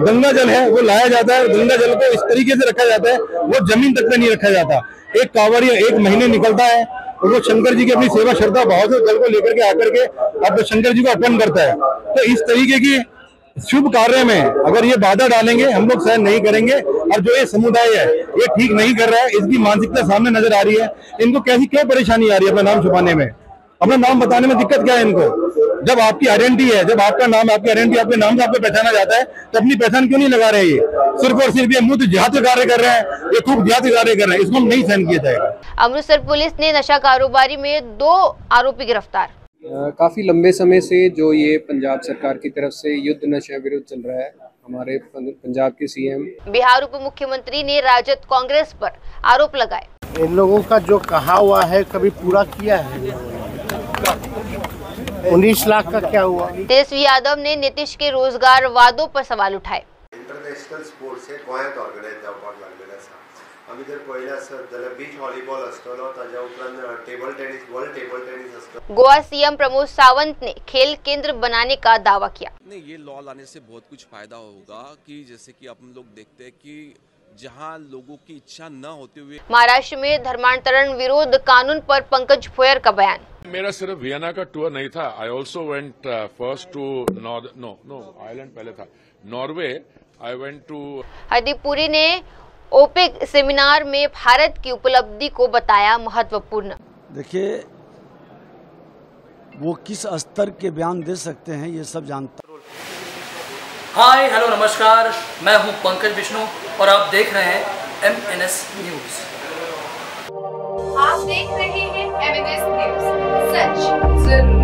गंगा जल है वो लाया जाता है, गंगा जल को इस तरीके से रखा जाता है, वो जमीन तक में नहीं रखा जाता। एक कांवड़िया एक महीने निकलता है और वो शंकर जी की अपनी सेवा श्रद्धा भाव से जल को लेकर के आकर के अब शंकर जी को अर्पण करता है। तो इस तरीके की शुभ कार्य में अगर ये बाधा डालेंगे, हम लोग सहन नहीं करेंगे। और जो ये समुदाय है ये ठीक नहीं कर रहा है, इसकी मानसिकता सामने नजर आ रही है। इनको कैसी क्यों परेशानी आ रही है अपना नाम छुपाने में, अपना नाम बताने में दिक्कत क्या है इनको? जब आपकी आइडेंटिटी है, जब आपका नाम, आपकी आइडेंटिटी आपके नाम से आपको पहचाना जाता है, तो अपनी पहचान क्यों नहीं लगा रहे? ये सिर्फ और सिर्फ ये मूत्र जिहाद का कार्य कर रहे हैं, ये खूब जिहाद का कार्य कर रहे हैं। इसको नहीं सहन किया जाएगा। अमृतसर पुलिस ने नशा कारोबारी में 2 आरोपी गिरफ्तार। काफी लंबे समय से जो ये पंजाब सरकार की तरफ से युद्ध नशा विरुद्ध चल रहा है, हमारे पंजाब के सीएम बिहार उप मुख्यमंत्री ने राजद कांग्रेस पर आरोप लगाए। इन लोगों का जो कहा हुआ है कभी पूरा किया है? 19 लाख का क्या हुआ? तेजस्वी यादव ने नीतीश के रोजगार वादों पर सवाल उठाए। इंटरनॅशनल स्पोर्ट्स हे गोंयांत ऑर्गनायज जावपाक लागलेले आसा। आमी जर पळयलें आसत जाल्यार बीच व्हॉलीबॉल आसतलो, ताज्या उपरांत table tennis, world table tennis आसतलो। गोवा सीएम प्रमोद सावंत ने खेल केंद्र बनाने का दावा किया। नहीं, ये लॉ लाने से बहुत कुछ फायदा होगा कि जैसे कि हम लोग देखते हैं कि जहां लोगों की इच्छा न होते हुए। महाराष्ट्र में धर्मांतरण विरोध कानून पर पंकज फुयर का बयान। मेरा सिर्फ वियना का टूर नहीं था, I also went first to Ireland पहले था, Norway. I went to Hardeep Puri ने ओपेक सेमिनार में भारत की उपलब्धि को बताया महत्वपूर्ण। देखिए, वो किस स्तर के बयान दे सकते हैं ये सब जानता। हाय हेलो नमस्कार, मैं हूं पंकज विष्णु और आप देख रहे हैं MNS न्यूज। आप देख रहे हैं MNS न्यूज, सच जरूर।